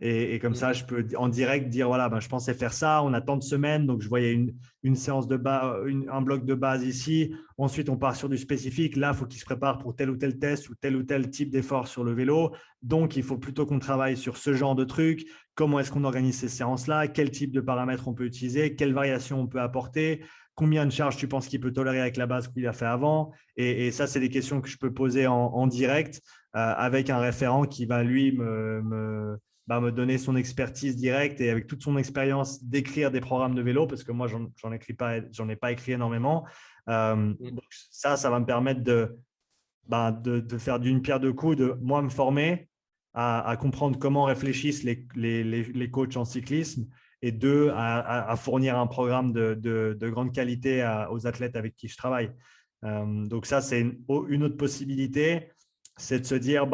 Et comme ça, je peux en direct dire, voilà, je pensais faire ça, on a tant de semaines, donc je voyais une séance de base, un bloc de base ici. Ensuite, on part sur du spécifique. Là, il faut qu'il se prépare pour tel ou tel test ou tel type d'effort sur le vélo. Donc, il faut plutôt qu'on travaille sur ce genre de truc. Comment est-ce qu'on organise ces séances-là? Quel type de paramètres on peut utiliser? Quelles variations on peut apporter? Combien de charges tu penses qu'il peut tolérer avec la base qu'il a fait avant? Et ça, c'est des questions que je peux poser en direct avec un référent qui va, lui, me donner son expertise directe et avec toute son expérience d'écrire des programmes de vélo, parce que moi, j'en ai pas écrit énormément. Donc ça va me permettre de faire d'une pierre deux coups, de moi me former à comprendre comment réfléchissent les coachs en cyclisme et deux, à fournir un programme de grande qualité aux athlètes avec qui je travaille. Donc ça, c'est une autre possibilité, c'est de se dire,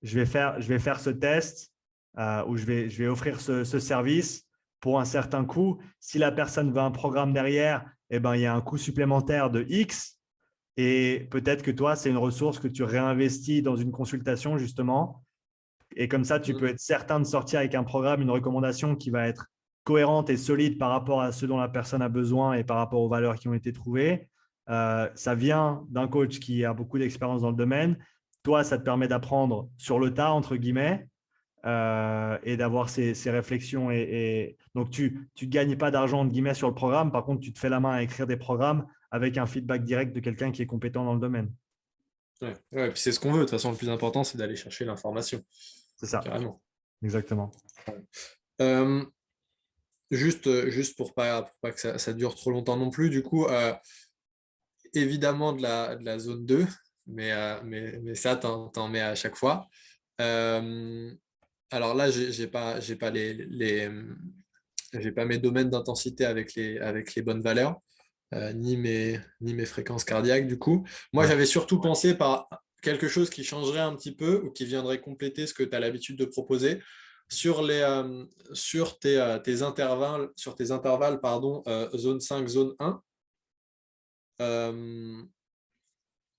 je vais faire ce test où je vais offrir ce service pour un certain coût. Si la personne veut un programme derrière, il y a un coût supplémentaire de X. Et peut-être que toi, c'est une ressource que tu réinvestis dans une consultation, justement. Et comme ça, tu peux être certain de sortir avec un programme, une recommandation qui va être cohérente et solide par rapport à ce dont la personne a besoin et par rapport aux valeurs qui ont été trouvées. Ça vient d'un coach qui a beaucoup d'expérience dans le domaine. Toi, ça te permet d'apprendre sur le tas, entre guillemets, et d'avoir ces réflexions. Et donc, tu ne gagnes pas d'argent, entre guillemets, sur le programme. Par contre, tu te fais la main à écrire des programmes avec un feedback direct de quelqu'un qui est compétent dans le domaine. Ouais, puis c'est ce qu'on veut. De toute façon, le plus important, c'est d'aller chercher l'information. C'est ça. Carrément. Exactement. Juste pour pas que ça dure trop longtemps non plus, du coup, évidemment de la zone 2, mais ça, t'en mets à chaque fois. Alors là, j'ai pas mes domaines d'intensité avec les bonnes valeurs, ni mes fréquences cardiaques, du coup. Moi, j'avais surtout pensé par quelque chose qui changerait un petit peu ou qui viendrait compléter ce que tu as l'habitude de proposer sur tes intervalles, zone 5, zone 1.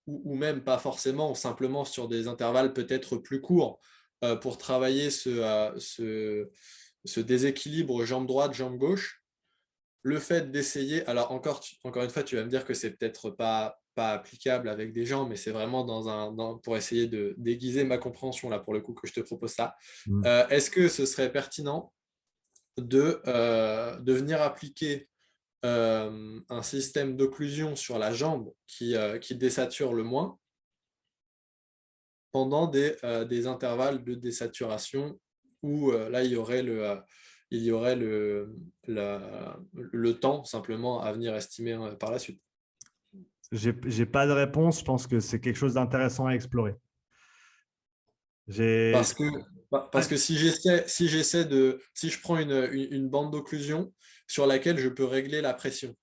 Ou même pas forcément, ou simplement sur des intervalles peut-être plus courts pour travailler ce déséquilibre jambe droite, jambe gauche. Le fait d'essayer, alors encore une fois, tu vas me dire que c'est peut-être pas applicable avec des gens, mais c'est vraiment pour essayer de déguiser ma compréhension là pour le coup que je te propose ça. Est-ce que ce serait pertinent de venir appliquer un système d'occlusion sur la jambe qui désature le moins pendant des intervalles de désaturation où là il y aurait le temps simplement à venir estimer par la suite? J'ai pas de réponse. Je pense que c'est quelque chose d'intéressant à explorer. Parce que si je prends une bande d'occlusion sur laquelle je peux régler la pression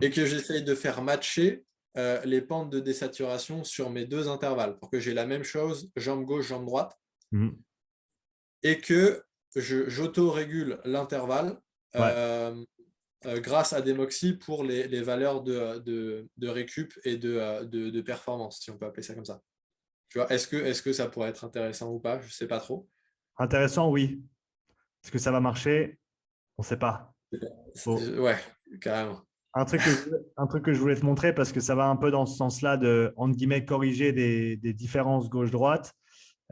et que j'essaye de faire matcher les pentes de désaturation sur mes deux intervalles pour que j'ai la même chose, jambe gauche, jambe droite, et que j'auto-régule l'intervalle grâce à Demoxy pour les valeurs de récup et de performance, si on peut appeler ça comme ça. Tu vois, est-ce que ça pourrait être intéressant ou pas? Je ne sais pas trop. Intéressant, oui. Est-ce que ça va marcher? On ne sait pas. Ouais, carrément. Un truc que je voulais te montrer, parce que ça va un peu dans ce sens-là de, entre guillemets, corriger des différences gauche-droite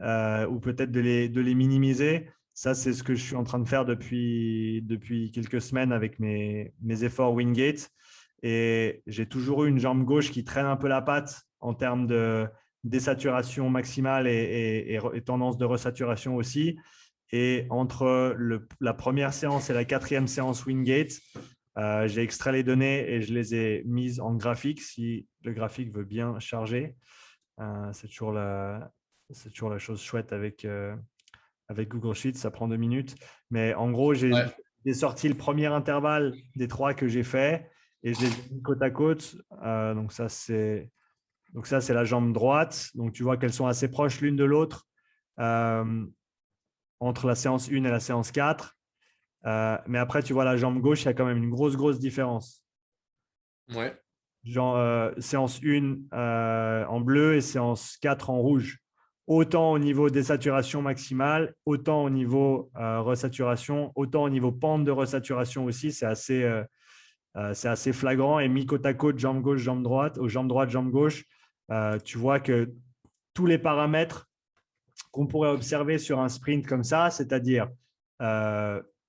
ou peut-être de les minimiser. Ça, c'est ce que je suis en train de faire depuis quelques semaines avec mes efforts Wingate. Et j'ai toujours eu une jambe gauche qui traîne un peu la patte en termes de désaturation maximale et tendance de resaturation aussi. Et entre la première séance et la quatrième séance Wingate, j'ai extrait les données et je les ai mises en graphique si le graphique veut bien charger. C'est toujours la chose chouette avec Google Sheets, ça prend 2 minutes. Mais en gros, j'ai sorti le premier intervalle des 3 que j'ai fait et je les ai mis côte à côte. Donc ça, c'est la jambe droite. Donc, tu vois qu'elles sont assez proches l'une de l'autre entre la séance 1 et la séance 4. Mais après, tu vois la jambe gauche, il y a quand même une grosse différence. Ouais. Genre, séance 1 en bleu et séance 4 en rouge. Autant au niveau désaturation maximale, autant au niveau resaturation, autant au niveau pente de resaturation aussi. C'est assez flagrant. Et mis côte à côte, jambe gauche, jambe droite, aux jambes droite, jambe gauche, tu vois que tous les paramètres qu'on pourrait observer sur un sprint comme ça, c'est-à-dire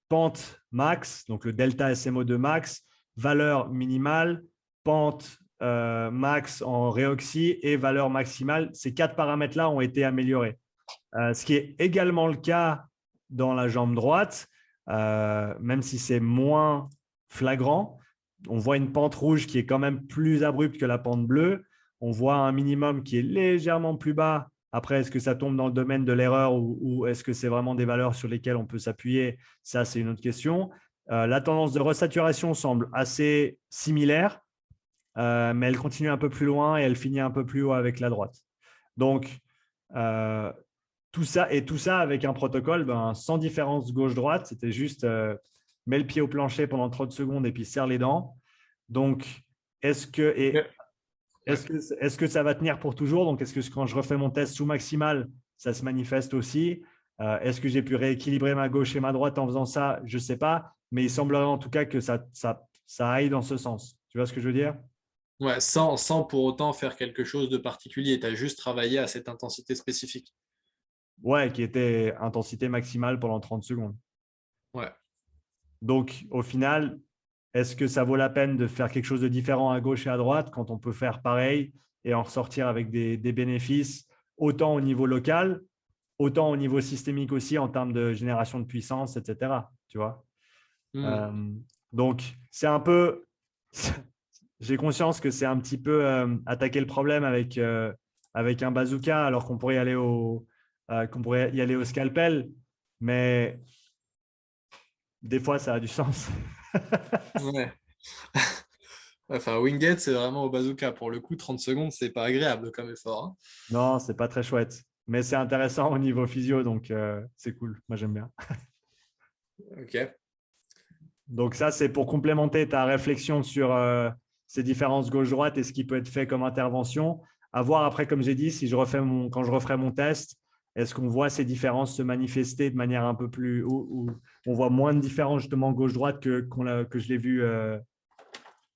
pente max, donc le delta SMO2 max, valeur minimale, pente max en réoxy et valeur maximale, ces 4 paramètres-là ont été améliorés. Ce qui est également le cas dans la jambe droite, même si c'est moins flagrant. On voit une pente rouge qui est quand même plus abrupte que la pente bleue. On voit un minimum qui est légèrement plus bas. Après, est-ce que ça tombe dans le domaine de l'erreur ou est-ce que c'est vraiment des valeurs sur lesquelles on peut s'appuyer? Ça, c'est une autre question. La tendance de resaturation semble assez similaire, mais elle continue un peu plus loin et elle finit un peu plus haut avec la droite. Donc, tout ça avec un protocole sans différence gauche-droite. C'était juste mets le pied au plancher pendant 30 secondes et puis serre les dents. Donc, est-ce que ça va tenir pour toujours? Donc, est-ce que quand je refais mon test sous maximal, ça se manifeste aussi? Est-ce que j'ai pu rééquilibrer ma gauche et ma droite en faisant ça? Je ne sais pas, mais il semblerait en tout cas que ça aille dans ce sens. Tu vois ce que je veux dire? Ouais, sans pour autant faire quelque chose de particulier. Tu as juste travaillé à cette intensité spécifique. Ouais, qui était intensité maximale pendant 30 secondes. Ouais. Donc, au final, est-ce que ça vaut la peine de faire quelque chose de différent à gauche et à droite quand on peut faire pareil et en ressortir avec des bénéfices autant au niveau local, autant au niveau systémique aussi en termes de génération de puissance, etc. Tu vois? Donc, c'est un peu… J'ai conscience que c'est un petit peu attaquer le problème avec un bazooka alors qu'on pourrait y aller au scalpel, mais des fois, ça a du sens. Ouais. Enfin, Wingate, c'est vraiment au bazooka. Pour le coup, 30 secondes, c'est pas agréable comme effort. Hein. Non, c'est pas très chouette, mais c'est intéressant au niveau physio, donc c'est cool. Moi, j'aime bien. Ok. Donc ça, c'est pour complémenter ta réflexion sur ces différences gauche-droite et ce qui peut être fait comme intervention. À voir après, comme j'ai dit, si quand je referai mon test, est-ce qu'on voit ces différences se manifester de manière un peu plus… où on voit moins de différences justement gauche-droite que je l'ai vu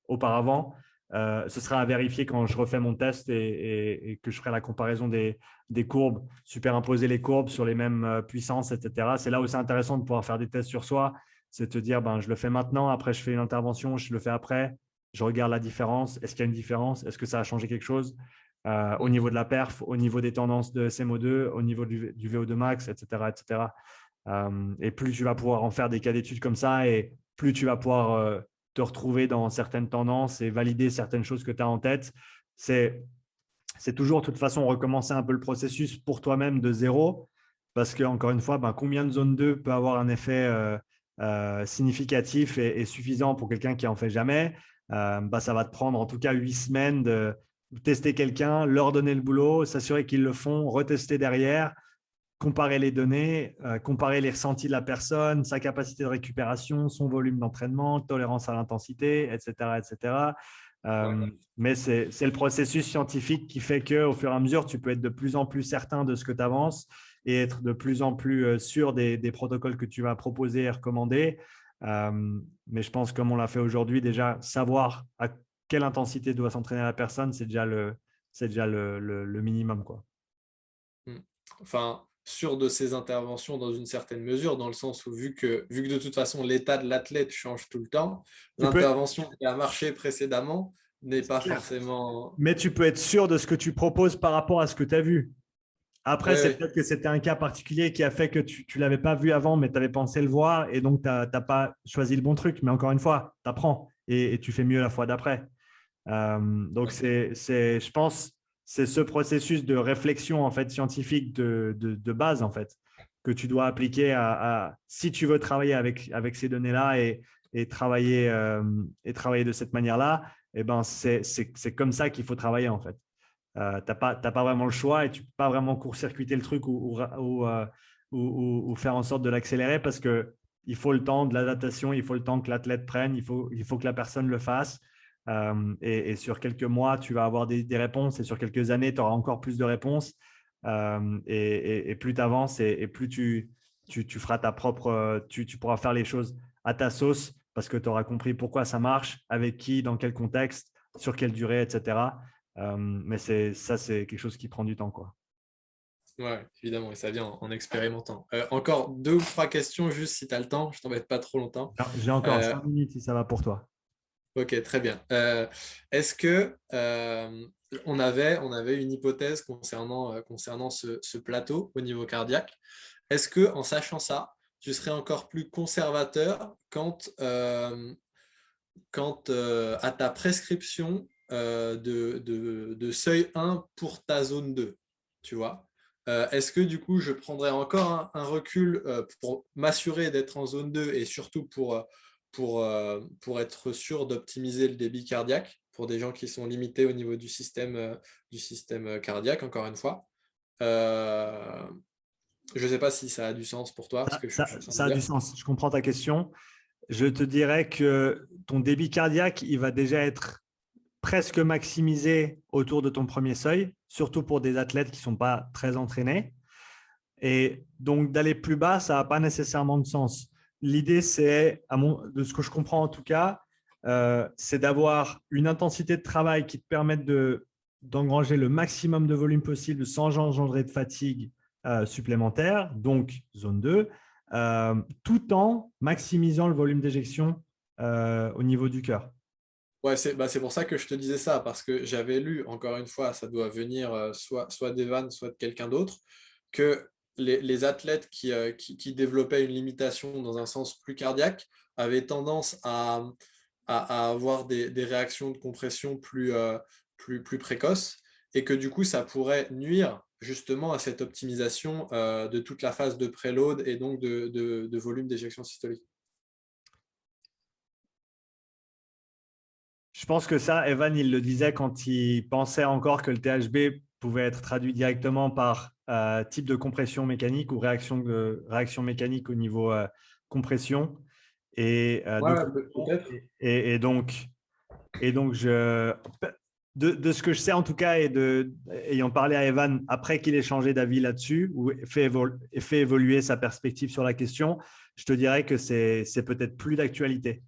auparavant. Ce sera à vérifier quand je refais mon test et que je ferai la comparaison des courbes, superimposer les courbes sur les mêmes puissances, etc. C'est là où c'est intéressant de pouvoir faire des tests sur soi. C'est de te dire, je le fais maintenant, après je fais une intervention, je le fais après, je regarde la différence. Est-ce qu'il y a une différence? Est-ce que ça a changé quelque chose au niveau de la perf, au niveau des tendances de SMO2, au niveau du VO2 max, etc. etc. Et plus tu vas pouvoir en faire des cas d'études comme ça et plus tu vas pouvoir te retrouver dans certaines tendances et valider certaines choses que tu as en tête. C'est toujours, de toute façon, recommencer un peu le processus pour toi-même de zéro parce que, encore une fois, combien de zone 2 peut avoir un effet significatif et suffisant pour quelqu'un qui n'en fait jamais? Ça va te prendre en tout cas 8 semaines de tester quelqu'un, leur donner le boulot, s'assurer qu'ils le font, retester derrière, comparer les données, comparer les ressentis de la personne, sa capacité de récupération, son volume d'entraînement, tolérance à l'intensité, etc. etc. Mais c'est le processus scientifique qui fait qu'au fur et à mesure, tu peux être de plus en plus certain de ce que tu avances et être de plus en plus sûr des protocoles que tu vas proposer et recommander. Mais je pense, comme on l'a fait aujourd'hui, déjà savoir à quelle intensité doit s'entraîner la personne, c'est déjà le minimum, quoi. Enfin, sûr de ses interventions dans une certaine mesure, dans le sens où vu que de toute façon l'état de l'athlète change tout le temps, Tu peux être l'intervention qui a marché précédemment n'est pas clair, forcément… mais tu peux être sûr de ce que tu proposes par rapport à ce que tu as vu. Après, c'est Ouais, peut-être que c'était un cas particulier qui a fait que tu ne l'avais pas vu avant, mais tu avais pensé le voir et donc tu n'as pas choisi le bon truc. Mais encore une fois, tu apprends et tu fais mieux la fois d'après. Donc, je pense, c'est ce processus de réflexion en fait, scientifique de base en fait, que tu dois appliquer si tu veux travailler avec ces données-là et travailler de cette manière-là, eh ben, c'est comme ça qu'il faut travailler en fait. Tu n'as pas vraiment le choix et tu ne peux pas vraiment court-circuiter le truc ou faire en sorte de l'accélérer parce qu'il faut le temps de l'adaptation, il faut le temps que l'athlète prenne, il faut que la personne le fasse. Et sur quelques mois, tu vas avoir des réponses et sur quelques années, tu auras encore plus de réponses. Et plus tu avances et plus tu feras ta propre, tu pourras faire les choses à ta sauce parce que tu auras compris pourquoi ça marche, avec qui, dans quel contexte, sur quelle durée, etc. Mais c'est quelque chose qui prend du temps, quoi. ouais, évidemment, et ça vient en expérimentant. Encore 2 ou 3 questions, juste si tu as le temps, je t'embête pas trop longtemps. Alors, j'ai encore Euh, 5 minutes si ça va pour toi. ok, très bien. Est-ce que on avait une hypothèse concernant ce plateau au niveau cardiaque? Est-ce que en sachant ça, tu serais encore plus conservateur quant à ta prescription de seuil 1 pour ta zone 2, tu vois? Est-ce que du coup, je prendrais encore un recul pour m'assurer d'être en zone 2 et surtout pour être sûr d'optimiser le débit cardiaque pour des gens qui sont limités au niveau du système cardiaque, encore une fois? Je ne sais pas si ça a du sens pour toi, ce que je suis en train de Ça a du dire. sens. Je comprends ta question. Je te dirais que ton débit cardiaque, il va déjà être presque maximisé autour de ton premier seuil, surtout pour des athlètes qui ne sont pas très entraînés. Et donc, d'aller plus bas, ça n'a pas nécessairement de sens. L'idée, c'est, de ce que je comprends en tout cas, c'est d'avoir une intensité de travail qui te permette d'engranger le maximum de volume possible sans engendrer de fatigue supplémentaire, donc zone 2, tout en maximisant le volume d'éjection au niveau du cœur. Ouais, c'est pour ça que je te disais ça, parce que j'avais lu, encore une fois, ça doit venir soit d'Evan, soit de quelqu'un d'autre, que les athlètes qui développaient une limitation dans un sens plus cardiaque avaient tendance à avoir des réactions de compression plus précoces, et que du coup, ça pourrait nuire justement à cette optimisation de toute la phase de préload et donc de volume d'éjection systolique. Je pense que ça, Evan, il le disait quand il pensait encore que le THB pouvait être traduit directement par type de compression mécanique ou réaction mécanique au niveau compression. Et, Ouais, peut-être. et donc, de ce que je sais en tout cas, ayant parlé à Evan après qu'il ait changé d'avis là-dessus ou fait évoluer sa perspective sur la question, je te dirais que c'est peut-être plus d'actualité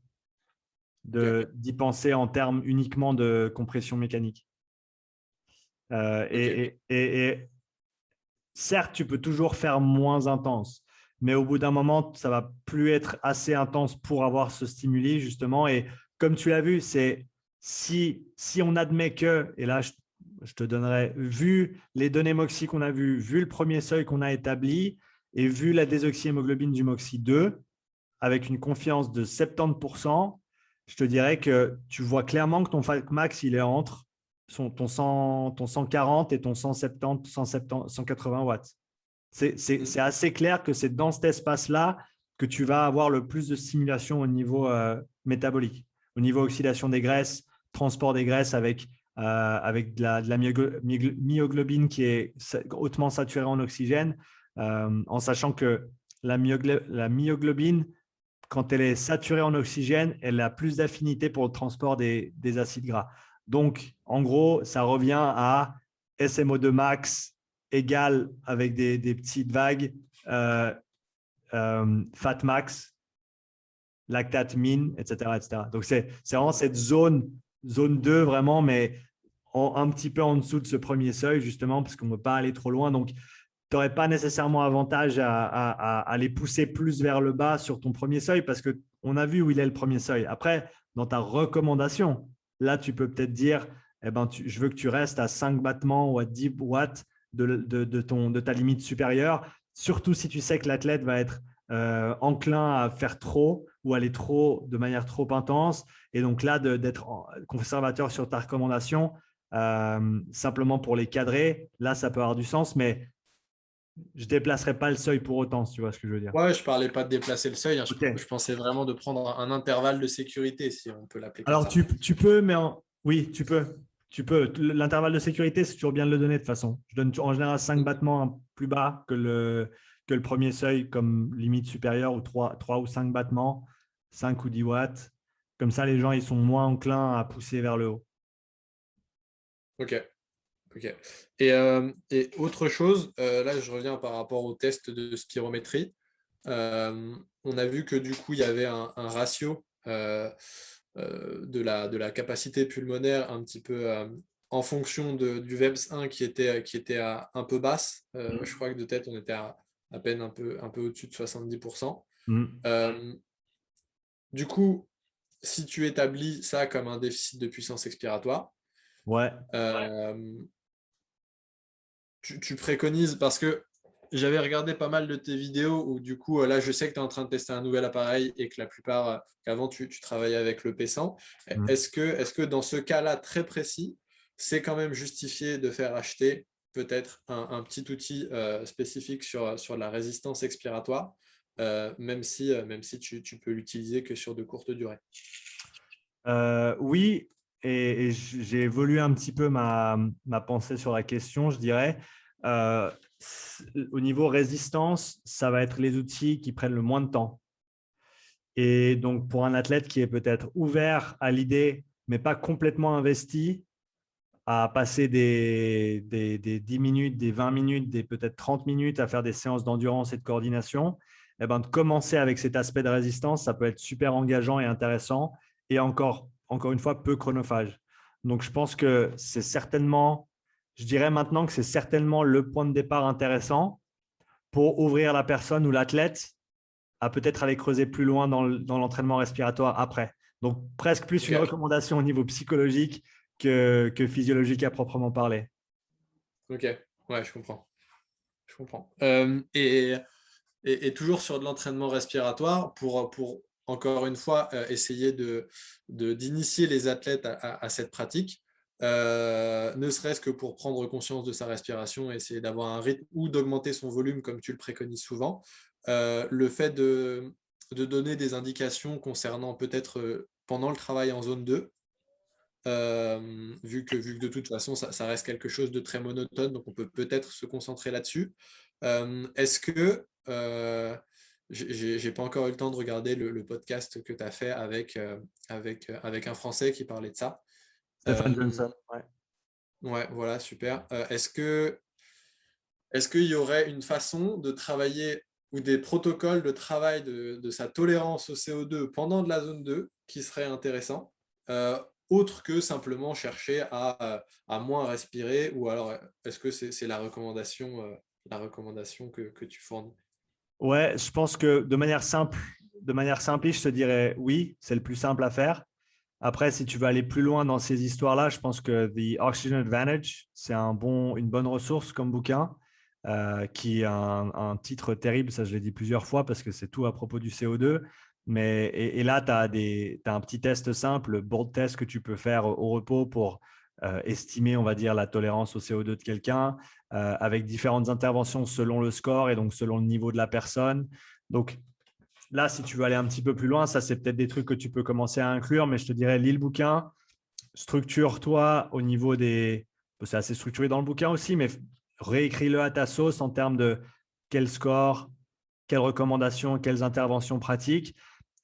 Ok. d'y penser en termes uniquement de compression mécanique. Ok. Et certes, tu peux toujours faire moins intense, mais au bout d'un moment, ça va plus être assez intense pour avoir ce stimuli, justement. Et comme tu l'as vu, c'est si on admet que, et là, je te donnerai, vu les données MOXIE qu'on a vues, vu le premier seuil qu'on a établi et vu la désoxyhémoglobine du MOXIE 2, avec une confiance de 70%, je te dirais que tu vois clairement que ton max, il est entre ton 140 et ton 170, 180 watts. C'est assez clair que c'est dans cet espace-là que tu vas avoir le plus de stimulation au niveau métabolique, au niveau oxydation des graisses, transport des graisses avec de la myoglobine qui est hautement saturée en oxygène, en sachant que la myoglobine, quand elle est saturée en oxygène, elle a plus d'affinité pour le transport des acides gras. Donc, en gros, ça revient à SMO2 max égale avec des petites vagues, fat max, lactate min, etc., etc. Donc, c'est vraiment cette zone 2 vraiment, mais un petit peu en dessous de ce premier seuil, justement, parce qu'on ne veut pas aller trop loin. Donc, n'aurais pas nécessairement avantage à les pousser plus vers le bas sur ton premier seuil parce qu'on a vu où il est le premier seuil. Après, dans ta recommandation, là, tu peux peut-être dire, eh ben, je veux que tu restes à 5 battements ou à 10 watts de ta limite supérieure, surtout si tu sais que l'athlète va être enclin à faire trop ou aller trop de manière trop intense. Et donc là, d'être conservateur sur ta recommandation, simplement pour les cadrer, là, ça peut avoir du sens, mais je ne déplacerai pas le seuil pour autant, si tu vois ce que je veux dire. Ouais, je parlais pas de déplacer le seuil, hein. Ok. Je pensais vraiment de prendre un intervalle de sécurité, si on peut l'appeler comme Alors, ça. tu peux, mais oui, tu peux. Tu peux. L'intervalle de sécurité, c'est toujours bien de le donner de toute façon. Je donne en général 5 battements plus bas que le premier seuil comme limite supérieure ou 3 ou 5 battements, 5 ou 10 watts. Comme ça, les gens ils sont moins enclins à pousser vers le haut. Ok. Ok. Et autre chose, là je reviens par rapport au test de spirométrie. On a vu que du coup il y avait un ratio de la capacité pulmonaire un petit peu en fonction du VEBS 1 qui était un peu basse. Je crois que de tête on était à peine un peu au-dessus de 70%. Mm. Du coup, si tu établis ça comme un déficit de puissance expiratoire, Ouais. euh, tu préconises, parce que j'avais regardé pas mal de tes vidéos où du coup, là, je sais que tu es en train de tester un nouvel appareil et que la plupart, qu'avant, tu travaillais avec le P100. Mm. Est-ce que dans ce cas-là très précis, c'est quand même justifié de faire acheter peut-être un petit outil spécifique sur la résistance expiratoire, même si tu peux l'utiliser que sur de courtes durées? Oui, et j'ai évolué un petit peu ma pensée sur la question, je dirais. Euh, Au niveau résistance, ça va être les outils qui prennent le moins de temps. Et donc, pour un athlète qui est peut-être ouvert à l'idée, mais pas complètement investi, à passer des 10 minutes, des 20 minutes, des peut-être 30 minutes à faire des séances d'endurance et de coordination, eh ben, de commencer avec cet aspect de résistance, ça peut être super engageant et intéressant et encore une fois, peu chronophage. Donc, je pense que c'est certainement, je dirais maintenant que c'est certainement le point de départ intéressant pour ouvrir la personne ou l'athlète à peut-être aller creuser plus loin dans l'entraînement respiratoire après. Donc, presque plus une Ok, recommandation au niveau psychologique que physiologique à proprement parler. ok, ouais, je comprends. Je comprends. Et toujours sur de l'entraînement respiratoire, pour encore une fois essayer d'initier les athlètes à cette pratique, ne serait-ce que pour prendre conscience de sa respiration, essayer d'avoir un rythme ou d'augmenter son volume comme tu le préconises souvent. Le fait de donner des indications concernant peut-être pendant le travail en zone 2, vu que de toute façon ça reste quelque chose de très monotone, donc on peut peut-être se concentrer là-dessus. Est-ce que j'ai pas encore eu le temps de regarder le podcast que tu as fait avec un Français qui parlait de ça. Stéphane Johnson, ouais. Ouais, voilà, super. Est-ce qu'il y aurait une façon de travailler ou des protocoles de travail de sa tolérance au CO2 pendant de la zone 2 qui serait intéressant, autre que simplement chercher à moins respirer, ou alors est-ce que c'est la recommandation que tu fournis? Ouais, je pense que de manière simpliste, je te dirais oui, c'est le plus simple à faire. Après, si tu veux aller plus loin dans ces histoires-là, je pense que The Oxygen Advantage, c'est une bonne ressource comme bouquin, qui a un titre terrible, ça je l'ai dit plusieurs fois parce que c'est tout à propos du CO2. Et là, tu as un petit test simple, board test que tu peux faire au repos pour estimer, on va dire, la tolérance au CO2 de quelqu'un, avec différentes interventions selon le score et donc selon le niveau de la personne. Donc, là, si tu veux aller un petit peu plus loin, ça, c'est peut-être des trucs que tu peux commencer à inclure, mais je te dirais, lis le bouquin, structure-toi au niveau des… C'est assez structuré dans le bouquin aussi, mais réécris-le à ta sauce en termes de quel score, quelles recommandations, quelles interventions pratiques.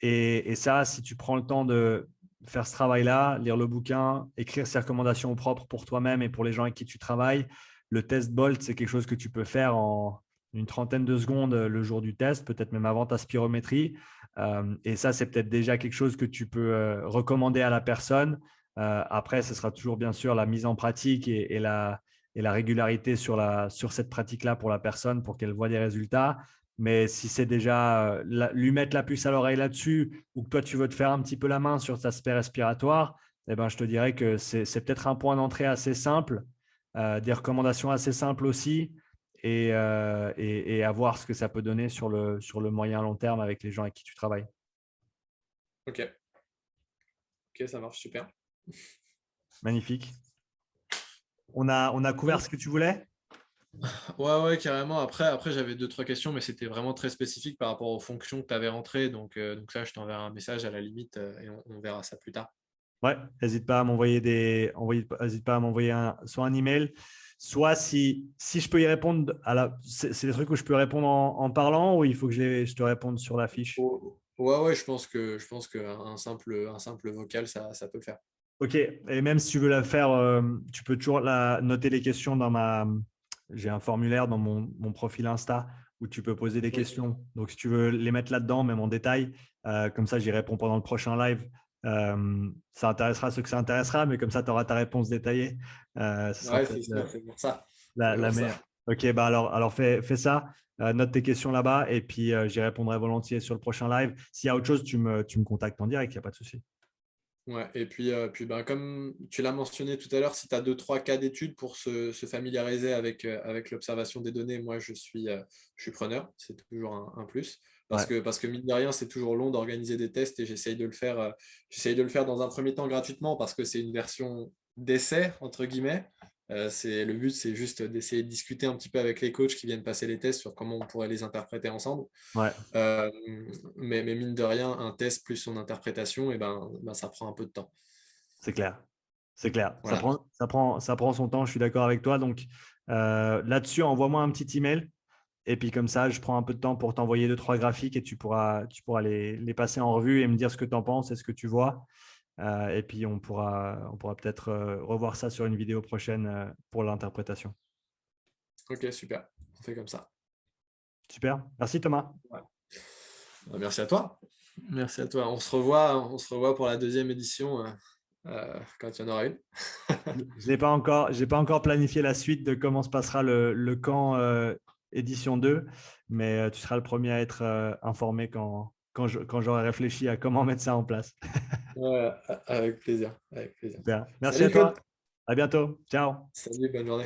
Et ça, si tu prends le temps de faire ce travail-là, lire le bouquin, écrire ces recommandations propres pour toi-même et pour les gens avec qui tu travailles, le test BOLT, c'est quelque chose que tu peux faire en une trentaine de secondes le jour du test, peut-être même avant ta spirométrie. Et ça, c'est peut-être déjà quelque chose que tu peux recommander à la personne. Après, ce sera toujours bien sûr la mise en pratique et la régularité sur cette pratique-là pour la personne pour qu'elle voit des résultats. Mais si c'est déjà lui mettre la puce à l'oreille là-dessus ou que toi, tu veux te faire un petit peu la main sur cet aspect respiratoire, eh ben, je te dirais que c'est peut-être un point d'entrée assez simple, des recommandations assez simples aussi et à voir ce que ça peut donner sur le moyen long terme avec les gens avec qui tu travailles. Ok. Ok, ça marche super. Magnifique. On a couvert ce que tu voulais? Ouais, carrément. Après j'avais 2-3 questions, mais c'était vraiment très spécifique par rapport aux fonctions que tu avais rentrées. Donc ça, je t'enverrai un message à la limite et on verra ça plus tard. Ouais, n'hésite pas à m'envoyer n'hésite pas à m'envoyer soit un email, soit si je peux y répondre c'est des trucs où je peux répondre en parlant ou il faut que je te réponde sur la fiche. Ouais, je pense que un simple vocal, ça peut le faire. Ok, et même si tu veux la faire, tu peux toujours noter les questions j'ai un formulaire dans mon profil Insta où tu peux poser des Oui. questions. Donc, si tu veux les mettre là-dedans, même en détail, comme ça, j'y réponds pendant le prochain live. Ça intéressera ceux que ça intéressera, mais comme ça, tu auras ta réponse détaillée. Ce sera Ouais, peut-être c'est pour ça. la meilleure. Ok, bah alors fais ça. Note tes questions là-bas et puis j'y répondrai volontiers sur le prochain live. S'il y a autre chose, tu me contactes en direct, il n'y a pas de souci. Ouais, et puis ben, comme tu l'as mentionné tout à l'heure, si tu as 2-3 cas d'études pour se familiariser avec l'observation des données, moi je suis preneur, c'est toujours un plus. Ouais. Parce que mine de rien, c'est toujours long d'organiser des tests et j'essaye de le faire dans un premier temps gratuitement parce que c'est une version d'essai, entre guillemets. Le but, c'est juste d'essayer de discuter un petit peu avec les coachs qui viennent passer les tests sur comment on pourrait les interpréter ensemble. Ouais. Mais mine de rien, un test plus son interprétation, ça prend un peu de temps. C'est clair. C'est clair. Voilà. Ça prend son temps, je suis d'accord avec toi. Donc, là-dessus, envoie-moi un petit email. Et puis, comme ça, je prends un peu de temps pour t'envoyer 2-3 graphiques et tu pourras les passer en revue et me dire ce que tu en penses et ce que tu vois. Et puis, on pourra peut-être revoir ça sur une vidéo prochaine pour l'interprétation. Ok, super. On fait comme ça. Super. Merci, Thomas. Ouais. Merci à toi. Merci à toi. On se revoit pour la deuxième édition quand il y en aura une. Je n'ai pas encore planifié la suite de comment se passera le camp édition 2, mais tu seras le premier à être informé quand j'aurai réfléchi à comment mettre ça en place. Ouais, avec plaisir. Avec plaisir. Super. Merci à Salut Claude. toi. À bientôt. Ciao. Salut, bonne journée.